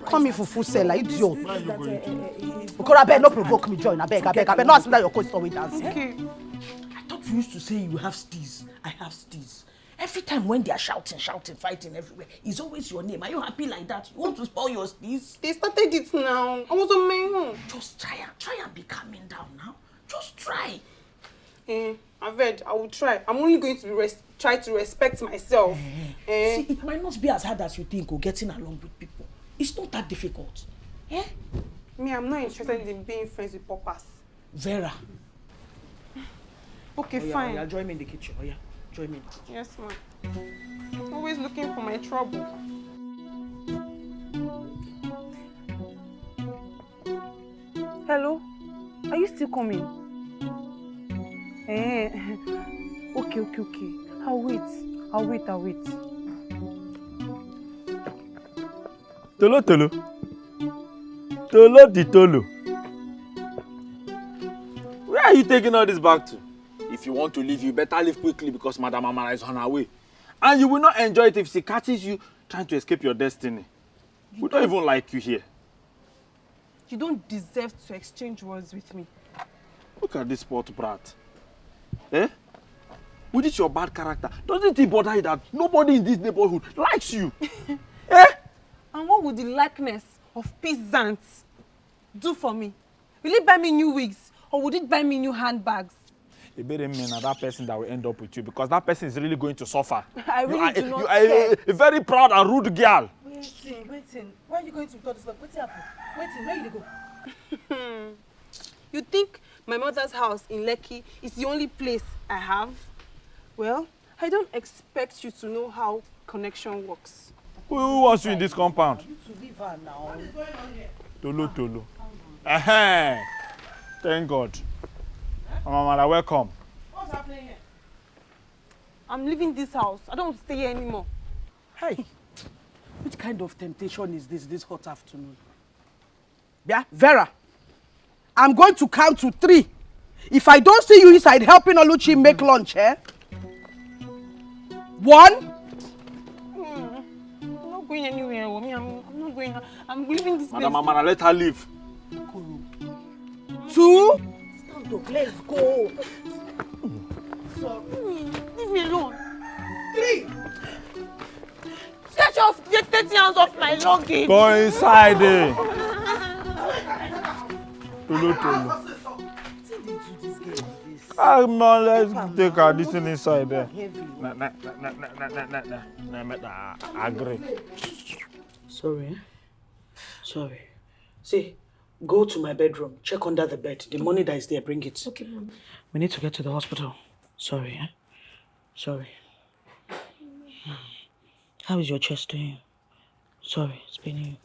[SPEAKER 10] Come here for full seller, idiot. Okora, beg, no provoke me, join. I beg. No ask me that your coach is always dancing.
[SPEAKER 8] Okay.
[SPEAKER 10] I thought you used to say you have steez. I have steez. Every time when they are shouting, fighting everywhere, it's always your name. Are you happy like that? You want to spoil your steez?
[SPEAKER 8] They started it now. I was on my own.
[SPEAKER 10] Just try and be calming down now. Just try.
[SPEAKER 8] Aved, I will try. I'm only going to try to respect myself.
[SPEAKER 10] See, it might not be as hard as you think or getting along with people. It's not that difficult.
[SPEAKER 8] Me, I'm not interested in being friends with papas.
[SPEAKER 10] Vera.
[SPEAKER 8] Okay, fine.
[SPEAKER 10] Yeah, join me in the kitchen. Join me.
[SPEAKER 8] Yes, ma'am. Always looking for my trouble. Hello? Are you still coming? Okay. I'll wait.
[SPEAKER 9] Tolo. Tolo. Where are you taking all this back to? If you want to leave, you better leave quickly because Madam Amara is on her way. And you will not enjoy it if she catches you trying to escape your destiny. We don't even like you here.
[SPEAKER 8] You don't deserve to exchange words with me.
[SPEAKER 9] Look at this sport brat. With this your bad character, doesn't it bother you that nobody in this neighborhood likes you?
[SPEAKER 8] And what would the likeness of peasants do for me? Will it buy me new wigs or would it buy me new handbags?
[SPEAKER 9] It better mean that person that will end up with you because that person is really going to suffer.
[SPEAKER 8] I really do not
[SPEAKER 9] you
[SPEAKER 8] care.
[SPEAKER 9] are a very proud and rude girl.
[SPEAKER 10] Waiting. Why are you going to tell this? What's happened? Waiting, where you go?
[SPEAKER 8] You think my mother's house in Lekki is the only place I have? Well, I don't expect you to know how connection works.
[SPEAKER 9] Who wants you in this compound?
[SPEAKER 10] You to leave her now. What is going on here?
[SPEAKER 9] Tolo. Thank God. Mama, welcome.
[SPEAKER 10] What's happening here?
[SPEAKER 8] I'm leaving this house. I don't want to stay here anymore.
[SPEAKER 10] Hey, which kind of temptation is this hot afternoon?
[SPEAKER 6] Yeah, Vera, I'm going to count to 3. If I don't see you inside helping Oluchi make lunch, 1.
[SPEAKER 8] I'm not going anywhere, Omi. I'm not going. I'm leaving this place.
[SPEAKER 9] Madam Amara, let her leave.
[SPEAKER 6] 2.
[SPEAKER 10] Stand up, let's go.
[SPEAKER 8] Leave me alone.
[SPEAKER 6] 3.
[SPEAKER 8] Get 30 hands off my luggage.
[SPEAKER 9] Go inside there. Come on, let's take her this thing inside there. Agree.
[SPEAKER 10] Sorry. Sorry. See, go to my bedroom. Check under the bed. The money that is there, bring it.
[SPEAKER 4] Okay, Mom.
[SPEAKER 10] We need to get to the hospital. Sorry, Sorry. How is your chest doing? Sorry, it's paining you.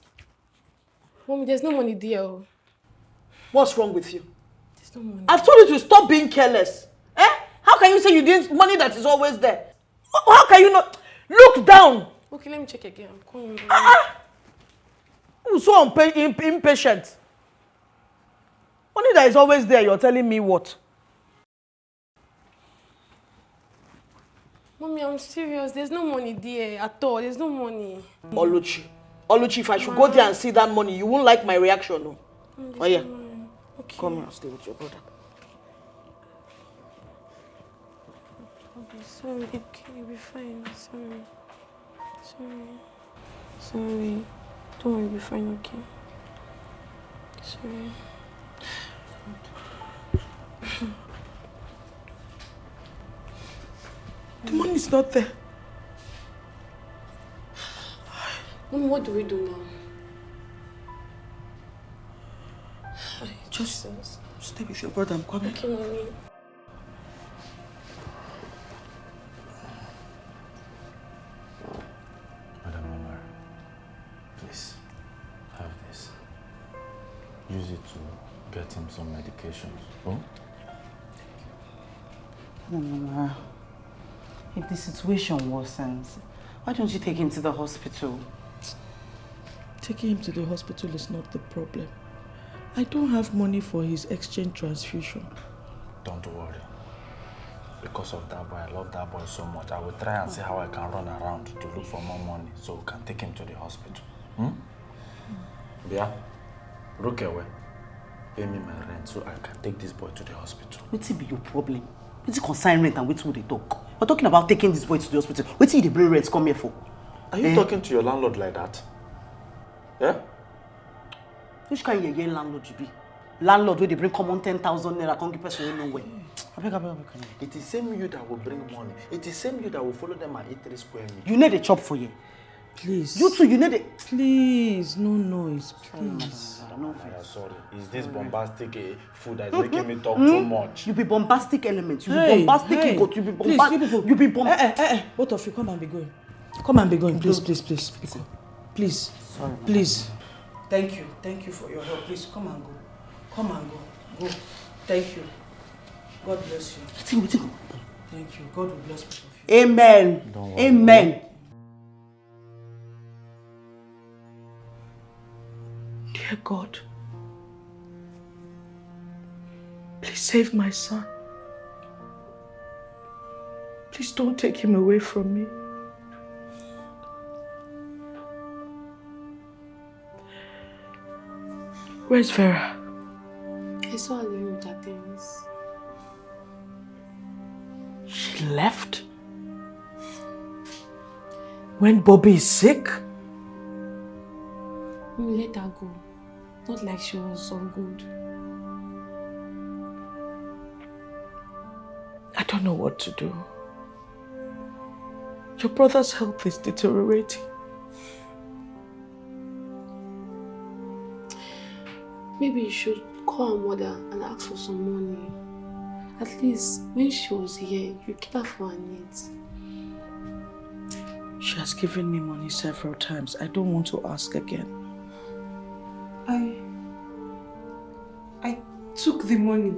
[SPEAKER 4] Mommy, there's no money there. Oh.
[SPEAKER 10] What's wrong with you?
[SPEAKER 4] There's no money.
[SPEAKER 10] I've told you to stop being careless. How can you say you didn't money that is always there? How can you not look down?
[SPEAKER 4] Okay, let me check again. I'm calling you.
[SPEAKER 10] You're so impatient. Money that is always there, you're telling me what?
[SPEAKER 4] Mommy, I'm serious. There's no money there at all. There's no money.
[SPEAKER 10] Oluchi, if I should go there and see that money, you won't like my reaction, no? Oh yeah.
[SPEAKER 4] Okay.
[SPEAKER 10] Come here, stay with your brother.
[SPEAKER 4] Okay, sorry. Okay, you'll be fine. Sorry. Don't worry, you'll be fine, okay? Sorry.
[SPEAKER 10] The money is not there.
[SPEAKER 4] Mommy, what do we do now?
[SPEAKER 10] Just stay with your brother, I'm coming.
[SPEAKER 4] Okay, Mommy.
[SPEAKER 9] Madam Amara, please, have this. Use it to get him some medications. Oh?
[SPEAKER 11] Mama, if the situation worsens, why don't you take him to the hospital?
[SPEAKER 10] Taking him to the hospital is not the problem. I don't have money for his exchange transfusion.
[SPEAKER 9] Don't worry. Because of that boy, I love that boy so much. I will try and see how I can run around to look for more money so we can take him to the hospital. Bia, look away. Pay me my rent so I can take this boy to the hospital.
[SPEAKER 11] What's be your problem? What's consign rent and wait till they talk? We're talking about taking this boy to the hospital. Wait till the bring rent come here for.
[SPEAKER 9] Are you talking to your landlord like that? Yeah?
[SPEAKER 11] Which kind of landlord you be? Landlord where they bring common 10,000 naira, can't give person nowhere. I beg.
[SPEAKER 9] It is same you that will bring money. It is same you that will follow them and eat 3 square meals.
[SPEAKER 11] You need a chop for you.
[SPEAKER 10] Please.
[SPEAKER 11] You too, you need it.
[SPEAKER 10] Please, no noise, please.
[SPEAKER 9] Sorry. Is this bombastic food that is making me talk too much?
[SPEAKER 11] You be bombastic elements. You be bombastic goat. You be bombastic. You be bombastic.
[SPEAKER 10] Both of you, come and be going. Come and be going, please. Please.
[SPEAKER 11] Sorry.
[SPEAKER 10] Please. Thank you for your help. Please, come and go. Go. Thank you. God bless you. Thank you. God will bless both of you.
[SPEAKER 11] Amen. Amen.
[SPEAKER 10] Dear God, please save my son. Please don't take him away from me. Where's Vera?
[SPEAKER 4] I saw her leaving with her things.
[SPEAKER 10] She left? When Bobby is sick?
[SPEAKER 4] We let her go. Not like she was so good.
[SPEAKER 10] I don't know what to do. Your brother's health is deteriorating.
[SPEAKER 4] Maybe you should call her mother and ask for some money. At least when she was here, you cater for her needs.
[SPEAKER 10] She has given me money several times. I don't want to ask again.
[SPEAKER 4] I took the money.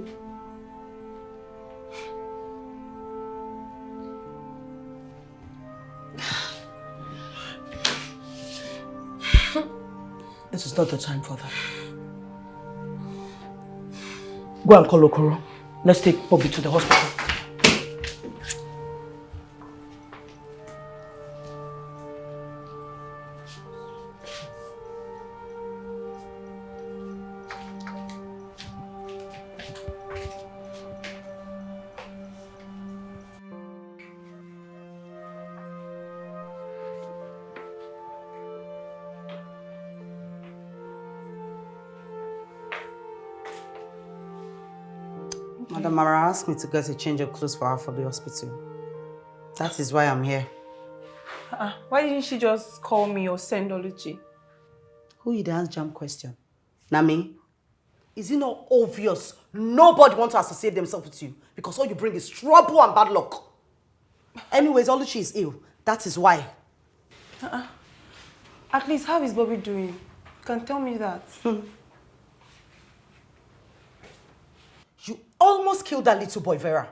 [SPEAKER 10] This is not the time for that. Go and call Okoro. Let's take Bobby to the hospital.
[SPEAKER 11] Madam Mara asked me to get a change of clothes for her for the hospital. That is why I'm here.
[SPEAKER 3] Why didn't she just call me or send Oluchi?
[SPEAKER 11] Who you the ask jam question? Nami? Is it not obvious nobody wants to associate themselves with you? Because all you bring is trouble and bad luck. Anyways, Oluchi is ill. That is why.
[SPEAKER 3] At least, how is Bobby doing? You can tell me that.
[SPEAKER 11] You almost killed that little boy, Vera.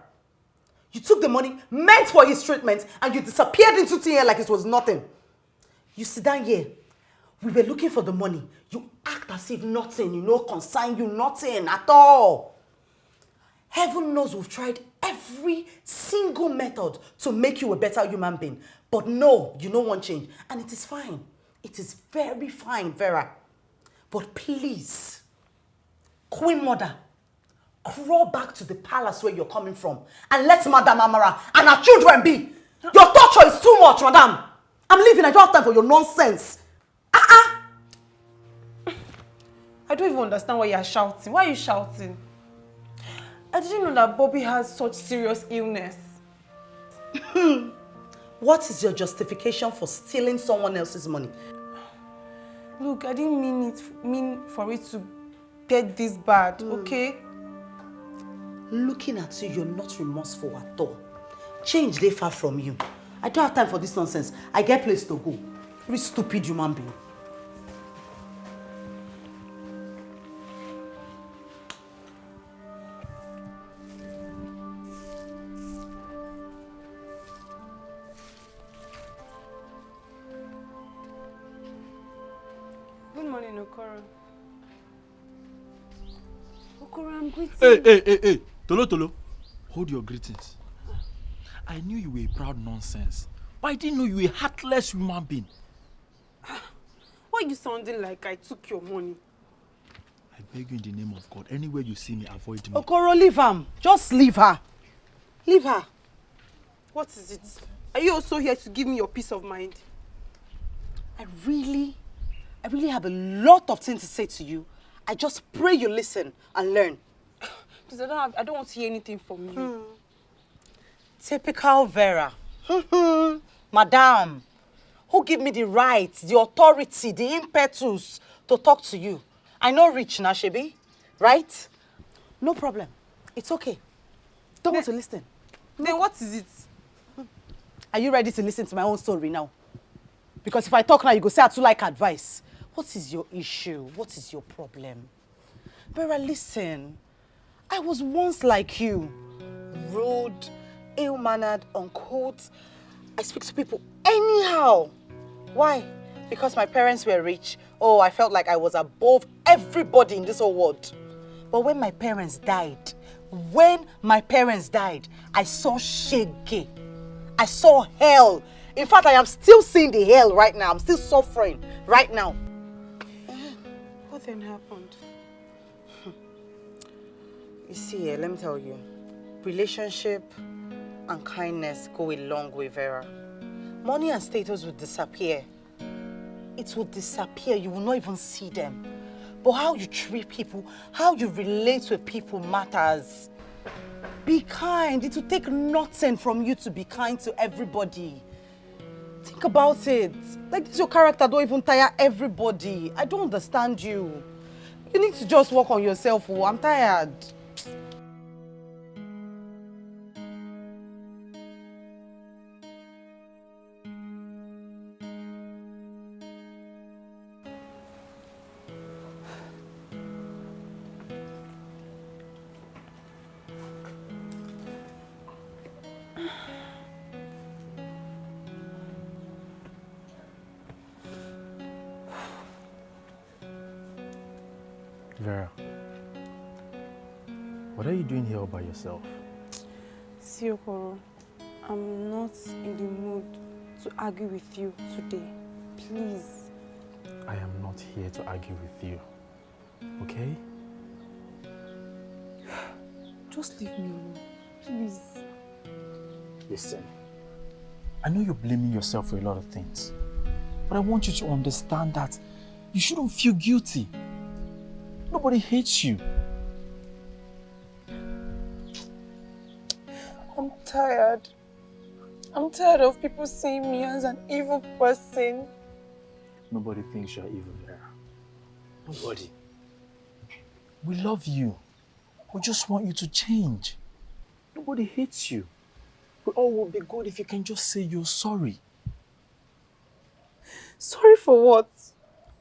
[SPEAKER 11] You took the money meant for his treatment and you disappeared into thin air like it was nothing. You sit down here. We were looking for the money. You act as if nothing, concern you, nothing at all. Heaven knows we've tried every single method to make you a better human being. But no, you don't want change. And it is fine. It is very fine, Vera. But please, Queen Mother, crawl back to the palace where you're coming from and let Madam Amara and her children be. Your torture is too much, madam. I'm leaving. I don't have time for your nonsense.
[SPEAKER 3] I don't even understand why you're shouting. Why are you shouting? I didn't know that Bobby has such serious illness.
[SPEAKER 11] What is your justification for stealing someone else's money?
[SPEAKER 3] Look, I didn't mean for it to get this bad, okay?
[SPEAKER 11] Looking at you, you're not remorseful at all. Change they far from you. I don't have time for this nonsense. I get place to go. Very stupid human being.
[SPEAKER 3] Good morning, Okoro. Okoro, I'm greeting.
[SPEAKER 12] Hey. Tolo. Hold your greetings. I knew you were a proud nonsense, but I didn't know you were a heartless human being.
[SPEAKER 3] Why are you sounding like I took your money?
[SPEAKER 12] I beg you in the name of God, anywhere you see me, avoid me.
[SPEAKER 11] Okoro, leave her. Just leave her. Leave her.
[SPEAKER 3] What is it? Are you also here to give me your peace of mind?
[SPEAKER 11] I really have a lot of things to say to you. I just pray you listen and learn.
[SPEAKER 3] Because I don't want to hear anything from you.
[SPEAKER 11] Typical Vera. Madam, who give me the right, the authority, the impetus to talk to you? I know rich now, Shebi, right? No problem. It's okay. Don't want to listen.
[SPEAKER 3] Then what is it?
[SPEAKER 11] Are you ready to listen to my own story now? Because if I talk now, you go say I too like advice. What is your issue? What is your problem? Vera, listen. I was once like you. Rude, ill-mannered, uncouth. I speak to people anyhow. Why? Because my parents were rich. Oh, I felt like I was above everybody in this whole world. But when my parents died, I saw shege. I saw hell. In fact, I am still seeing the hell right now. I'm still suffering right now.
[SPEAKER 3] What then happened?
[SPEAKER 11] You see, let me tell you. Relationship and kindness go a long way, Vera. Money and status will disappear. It will disappear. You will not even see them. But how you treat people, how you relate with people matters. Be kind. It will take nothing from you to be kind to everybody. Think about it. Like this, your character don't even tire everybody. I don't understand you. You need to just work on yourself. Oh, I'm tired.
[SPEAKER 12] Vera, What are you doing here all by yourself?
[SPEAKER 2] See, Okoro, I'm not in the mood to argue with you today. Please.
[SPEAKER 12] I am not here to argue with you. Okay?
[SPEAKER 2] Just leave me alone. Please.
[SPEAKER 12] Listen, I know you're blaming yourself for a lot of things, but I want you to understand that you shouldn't feel guilty. Nobody hates you.
[SPEAKER 2] I'm tired. I'm tired of people seeing me as an evil person.
[SPEAKER 12] Nobody thinks you're evil, Vera. Nobody. We love you. We just want you to change. Nobody hates you. We all will be good if you can just say you're sorry.
[SPEAKER 2] Sorry for what?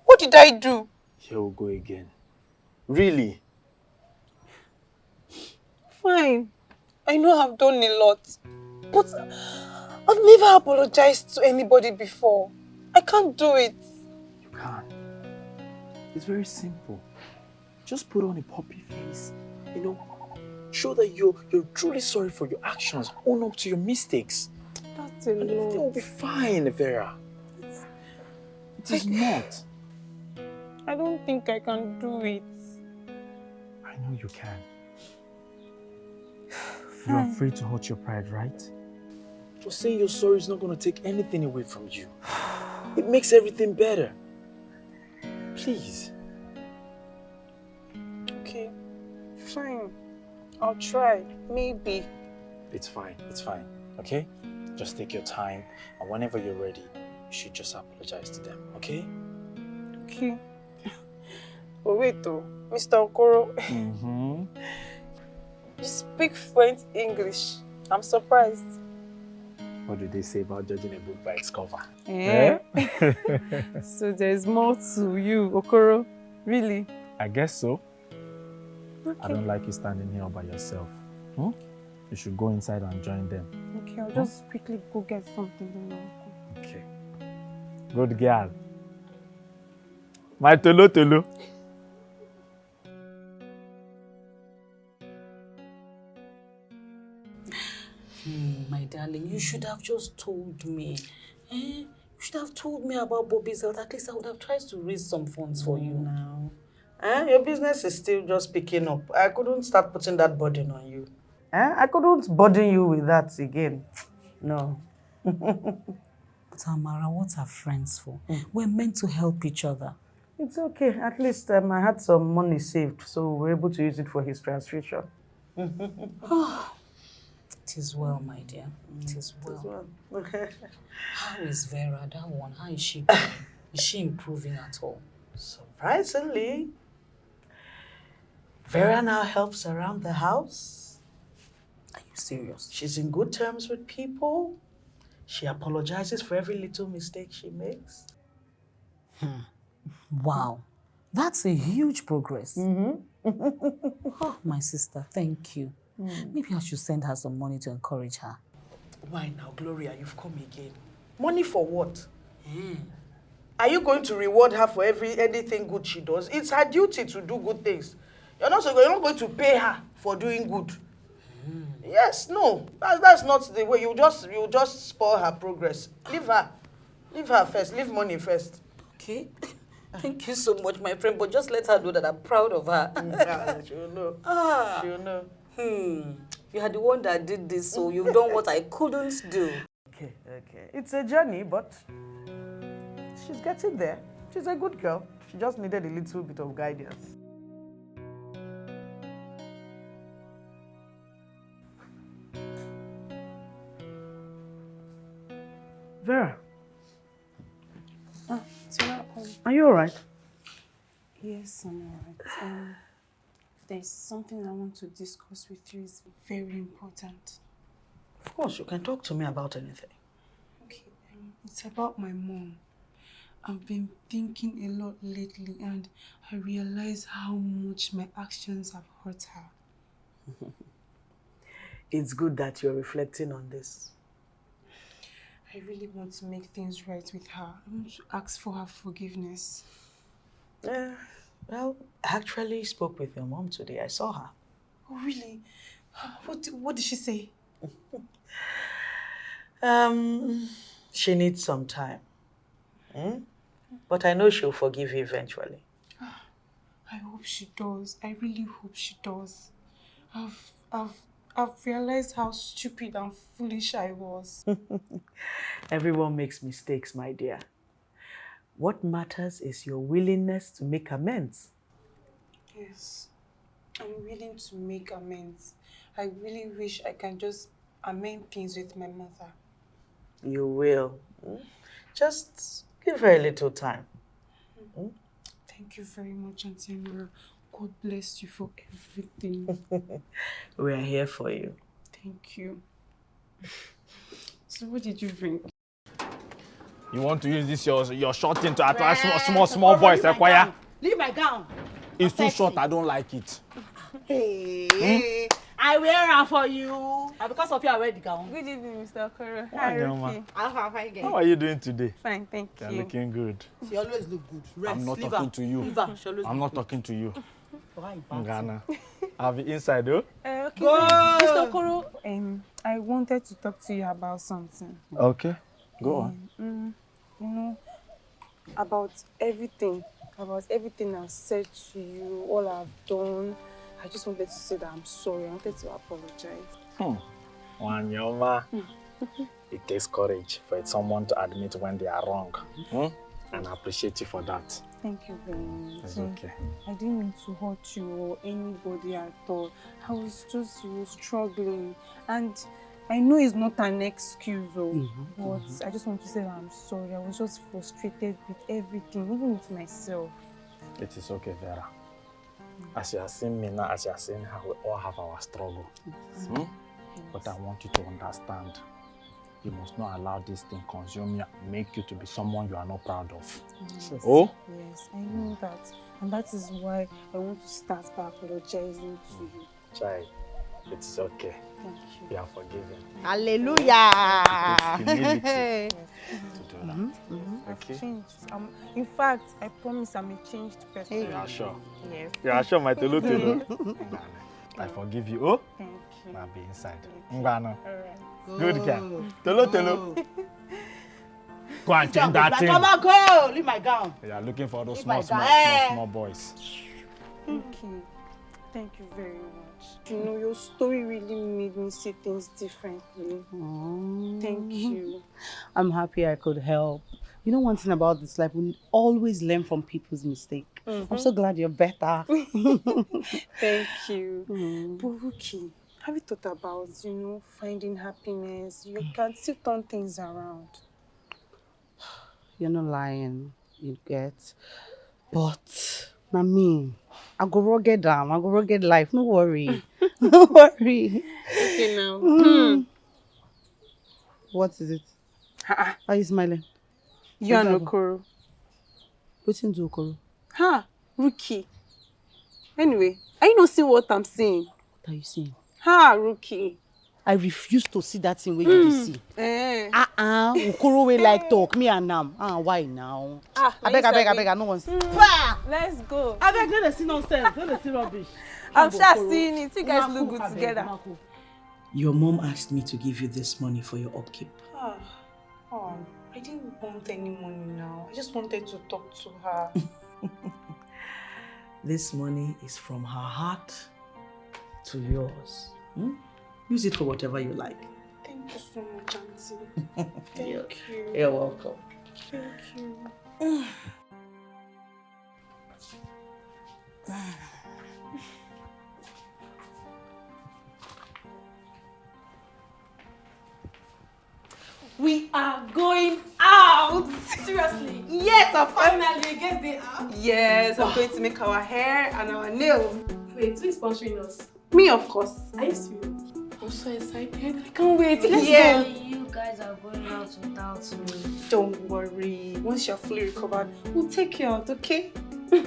[SPEAKER 2] What did I do?
[SPEAKER 12] Here we go again. Really?
[SPEAKER 2] Fine. I know I've done a lot, but I've never apologized to anybody before. I can't do it.
[SPEAKER 12] You can't. It's very simple. Just put on a puppy face. Show that you're truly sorry for your actions. Own up to your mistakes.
[SPEAKER 2] That's a
[SPEAKER 12] And everything will
[SPEAKER 2] lot.
[SPEAKER 12] be fine, Vera. It is not.
[SPEAKER 2] I don't think I can do it.
[SPEAKER 12] I know you can. You're afraid to hurt your pride, right? Just saying you're sorry is not going to take anything away from you. It makes everything better. Please.
[SPEAKER 2] Okay, fine. I'll try. Maybe.
[SPEAKER 12] It's fine. It's fine. Okay? Just take your time, and whenever you're ready, you should just apologize to them. Okay?
[SPEAKER 2] Okay. But wait though, Mr. Okoro.
[SPEAKER 12] Mm-hmm.
[SPEAKER 2] You speak fluent English. I'm surprised.
[SPEAKER 12] What do they say about judging a book by its cover?
[SPEAKER 2] Eh? So there's more to you, Okoro. Really?
[SPEAKER 12] I guess so.
[SPEAKER 2] Okay.
[SPEAKER 12] I don't like you standing here all by yourself. You should go inside and join them.
[SPEAKER 2] Okay, I'll just quickly go get something. Then I'll go.
[SPEAKER 12] Okay. Good girl. My Tolo Tolo.
[SPEAKER 10] My darling, you should have just told me. You should have told me about Bobby's health. At least I would have tried to raise some funds for you now.
[SPEAKER 6] Your business is still just picking up. I couldn't start putting that burden on you. I couldn't burden you with that again. No.
[SPEAKER 10] But Amara, what are friends for? We're meant to help each other.
[SPEAKER 6] It's okay. At least I had some money saved, so we're able to use it for his translation.
[SPEAKER 10] It is well, my dear. It is well. How is Vera, that one? How is she doing? Is she improving at all?
[SPEAKER 6] Surprisingly, Vera now helps around the house.
[SPEAKER 10] Are you serious?
[SPEAKER 6] She's in good terms with people. She apologizes for every little mistake she makes.
[SPEAKER 10] Wow. That's a huge progress. Oh, my sister, thank you. Maybe I should send her some money to encourage her.
[SPEAKER 6] Why now, Gloria, you've come again. Money for what? Are you going to reward her for anything good she does? It's her duty to do good things. You're not going to pay her for doing good. Yes, no. That's not the way. You just spoil her progress. Leave her. Leave her first. Leave money first.
[SPEAKER 10] Okay. Thank you so much, my friend. But just let her know that I'm proud of her.
[SPEAKER 6] She'll know. She'll know.
[SPEAKER 10] You are the one that did this, so you've done what I couldn't do.
[SPEAKER 6] Okay. It's a journey, but she's getting there. She's a good girl. She just needed a little bit of guidance. Vera. Are you all right?
[SPEAKER 2] Yes, I'm alright. There's something I want to discuss with you. It's very important.
[SPEAKER 6] Of course, you can talk to me about anything.
[SPEAKER 2] Okay, it's about my mom. I've been thinking a lot lately and I realize how much my actions have hurt her.
[SPEAKER 6] It's good that you're reflecting on this.
[SPEAKER 2] I really want to make things right with her. I want to ask for her forgiveness.
[SPEAKER 6] Well, I actually spoke with your mom today. I saw her.
[SPEAKER 8] Oh, really? What did she say?
[SPEAKER 10] She needs some time. But I know she'll forgive you eventually.
[SPEAKER 8] I hope she does. I really hope she does. I've realized how stupid and foolish I was.
[SPEAKER 10] Everyone makes mistakes, my dear. What matters is your willingness to make amends.
[SPEAKER 8] Yes, I'm willing to make amends. I really wish I can just amend things with my mother.
[SPEAKER 10] You will. Just give her a little time.
[SPEAKER 8] Thank you very much, Auntie Amira. God bless you for everything.
[SPEAKER 10] We are here for you.
[SPEAKER 8] Thank you. So what did you bring?
[SPEAKER 9] You want to use this your short thing to attract small boys, Ekwaya?
[SPEAKER 1] Leave my gown.
[SPEAKER 9] It's too short, I don't like it.
[SPEAKER 1] Hey, I wear it for you. And because of you, I wear the gown.
[SPEAKER 8] Good evening, Mr. Okoro.
[SPEAKER 9] Hi,
[SPEAKER 8] Ruki.
[SPEAKER 9] How are you doing today?
[SPEAKER 8] Fine, thank you.
[SPEAKER 9] You're looking good.
[SPEAKER 1] She always look good. Rest.
[SPEAKER 9] I'm not
[SPEAKER 1] Leave
[SPEAKER 9] talking
[SPEAKER 1] her.
[SPEAKER 9] to you.
[SPEAKER 1] Leave her. She always
[SPEAKER 9] I'm
[SPEAKER 1] look
[SPEAKER 9] not talking to you.
[SPEAKER 1] Why
[SPEAKER 9] Ghana. I'll be inside though.
[SPEAKER 8] Okay.
[SPEAKER 1] Go.
[SPEAKER 8] Mr. Okoro, I wanted to talk to you about something.
[SPEAKER 9] Okay, go on.
[SPEAKER 8] You know, about everything I've said to you, all I've done. I just wanted to say that I'm sorry. I wanted to apologize.
[SPEAKER 9] Wanyoma. It takes courage for someone to admit when they are wrong. And I appreciate you for that.
[SPEAKER 8] Thank you very much.
[SPEAKER 9] It's okay.
[SPEAKER 8] I didn't mean to hurt you or anybody at all. I was just struggling. And I know it's not an excuse, but I just want to say that I'm sorry. I was just frustrated with everything, even with myself.
[SPEAKER 9] It is okay, Vera. As you have seen me now, as you have seen her, we all have our struggle.
[SPEAKER 8] Yes.
[SPEAKER 9] But I want you to understand. You must not allow this thing consume you, make you to be someone you are not proud of.
[SPEAKER 8] Yes.
[SPEAKER 9] Oh?
[SPEAKER 8] Yes, I know that. And that is why I want to start by apologizing to you.
[SPEAKER 9] Chai, it's okay.
[SPEAKER 8] Thank you.
[SPEAKER 9] You are forgiven.
[SPEAKER 1] Hallelujah.
[SPEAKER 9] Humility to do that.
[SPEAKER 8] I've changed. In fact, I promise I'm a changed person.
[SPEAKER 9] You are sure?
[SPEAKER 8] Yes.
[SPEAKER 9] You are sure, my Tolu? I forgive you. Oh?
[SPEAKER 8] Thank you.
[SPEAKER 9] I'll be inside. Ngano.
[SPEAKER 8] Alright.
[SPEAKER 9] Good girl. Tolu. Go and change that thing.
[SPEAKER 1] Come on, go. Leave my gown.
[SPEAKER 9] You are looking for those
[SPEAKER 1] Leave
[SPEAKER 9] small
[SPEAKER 1] my gown.
[SPEAKER 9] small boys.
[SPEAKER 8] Okay. Thank you very much. You know, your story really made me see things differently. Thank you.
[SPEAKER 13] I'm happy I could help. You know one thing about this life, we always learn from people's mistakes. I'm so glad you're better.
[SPEAKER 8] Thank you. But Ruki, have you thought about, finding happiness? You can still turn things around.
[SPEAKER 13] You're not lying, you get. But, me, I go rugged down. I go rugged life. No worry. No worry.
[SPEAKER 8] Okay now.
[SPEAKER 13] What is it? Are you smiling?
[SPEAKER 8] You and Okoro.
[SPEAKER 13] What's in Okoro?
[SPEAKER 8] Ruki. Anyway, are you not seeing what I'm saying?
[SPEAKER 13] What are you saying?
[SPEAKER 8] Ruki.
[SPEAKER 13] I refuse to see that thing where you see. Okoro will like talk, me and Nam. Why now? I beg, I no one.
[SPEAKER 8] Let's go.
[SPEAKER 1] I beg, let us see nonsense. Let us see rubbish.
[SPEAKER 8] I'm sure seeing it. You guys look good together.
[SPEAKER 10] Your mom asked me to give you this money for your upkeep.
[SPEAKER 8] I didn't want any money now. I just wanted to talk to her.
[SPEAKER 10] This money is from her heart to yours. Use it for whatever you like.
[SPEAKER 8] Thank you so much, Auntie. Thank you.
[SPEAKER 10] You're welcome.
[SPEAKER 8] Thank you.
[SPEAKER 1] We are going out.
[SPEAKER 8] Seriously?
[SPEAKER 1] Yes, I'm finally get the out.
[SPEAKER 8] Yes, I'm going to make our hair and our nails.
[SPEAKER 4] Wait, who is sponsoring us?
[SPEAKER 8] Me, of course.
[SPEAKER 4] Are you serious? I'm so excited. I can't wait.
[SPEAKER 8] Yes.
[SPEAKER 7] You guys are going out without me.
[SPEAKER 8] Don't worry. Once you're fully recovered, we'll take you out, okay?
[SPEAKER 7] Who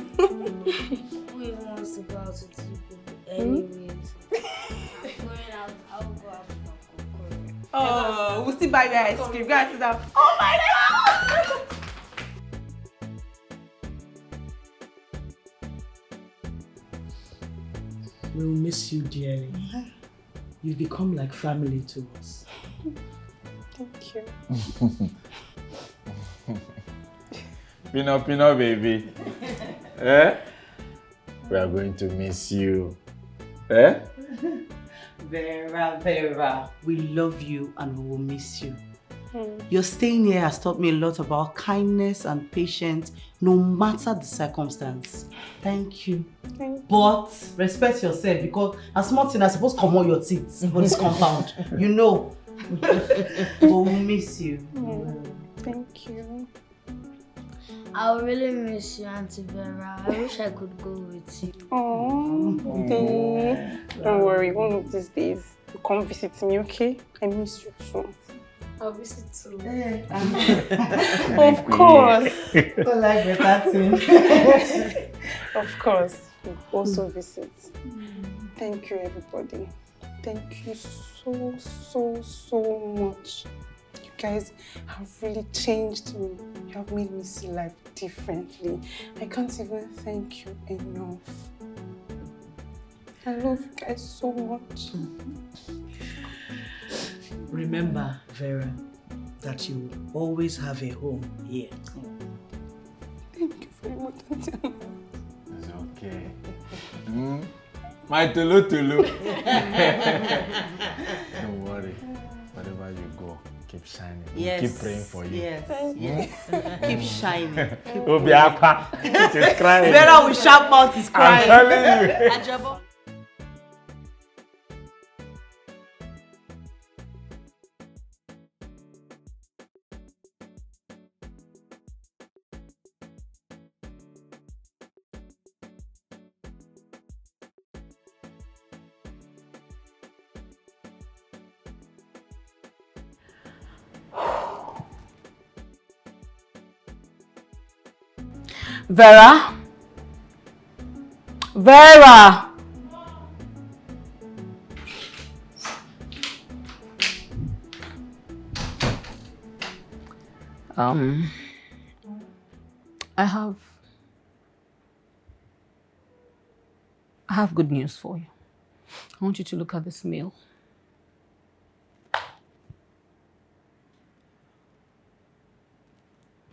[SPEAKER 7] even wants to go out with you people? Anyways. Going out, I'll go out with my
[SPEAKER 8] Oh, we'll still buy you ice cream. Go and sit down. Oh my God!
[SPEAKER 10] We'll miss you dearly. You've become like family to us.
[SPEAKER 2] Thank you.
[SPEAKER 12] Pino, baby. Eh? We are going to miss you. Eh?
[SPEAKER 13] Vera, we love you and we will miss you. Your staying here has taught me a lot about kindness and patience, no matter the circumstance. Thank you. But respect yourself, because as small thing, I suppose come on your teeth for this compound. You know. But we'll miss you.
[SPEAKER 2] Thank you.
[SPEAKER 7] I'll really miss you, Auntie Vera. I wish I could go with you.
[SPEAKER 2] Oh, babe. Don't worry, one of these days you come visit me, okay? I miss you too.
[SPEAKER 4] I'll visit too.
[SPEAKER 2] Of course.
[SPEAKER 13] Don't like better thing.
[SPEAKER 2] Of course. You also visit. Thank you, everybody. Thank you so much. You guys have really changed me. You have made me see life differently. I can't even thank you enough. I love you guys so much.
[SPEAKER 10] Remember, Vera, that you will always have a home here.
[SPEAKER 2] Thank you very much, Auntie Anna.
[SPEAKER 12] It's okay. My Tulu. Don't worry. Wherever you go, keep shining.
[SPEAKER 13] Yes.
[SPEAKER 12] Keep praying for you.
[SPEAKER 13] Yes. Keep shining.
[SPEAKER 12] Obiakwa. She's crying.
[SPEAKER 13] Vera with sharp mouth is crying.
[SPEAKER 12] I'm telling you.
[SPEAKER 13] Ajabo.
[SPEAKER 1] Vera? Vera! I have good news for you. I want you to look at this mail.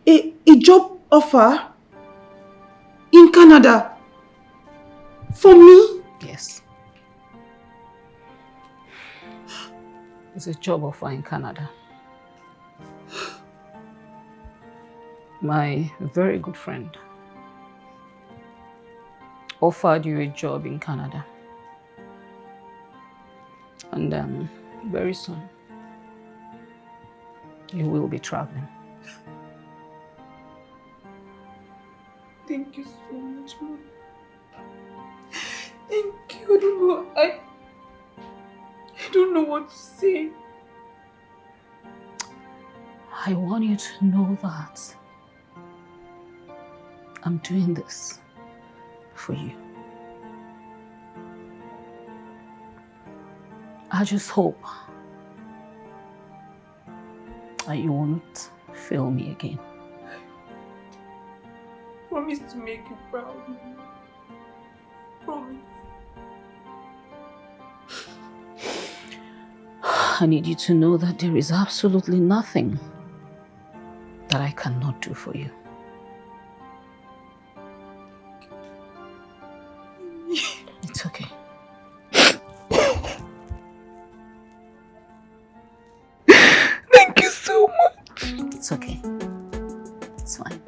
[SPEAKER 2] A job offer in Canada for me?
[SPEAKER 1] Yes. It's a job offer in Canada. My very good friend offered you a job in Canada. And very soon, you will be traveling.
[SPEAKER 2] Thank you so much, Mom. Thank you. I don't know what to say.
[SPEAKER 1] I want you to know that I'm doing this for you. I just hope that you won't fail me again.
[SPEAKER 2] Promise to make you proud. Promise.
[SPEAKER 1] I need you to know that there is absolutely nothing that I cannot do for you. It's okay.
[SPEAKER 2] Thank you so much.
[SPEAKER 1] It's okay. It's fine.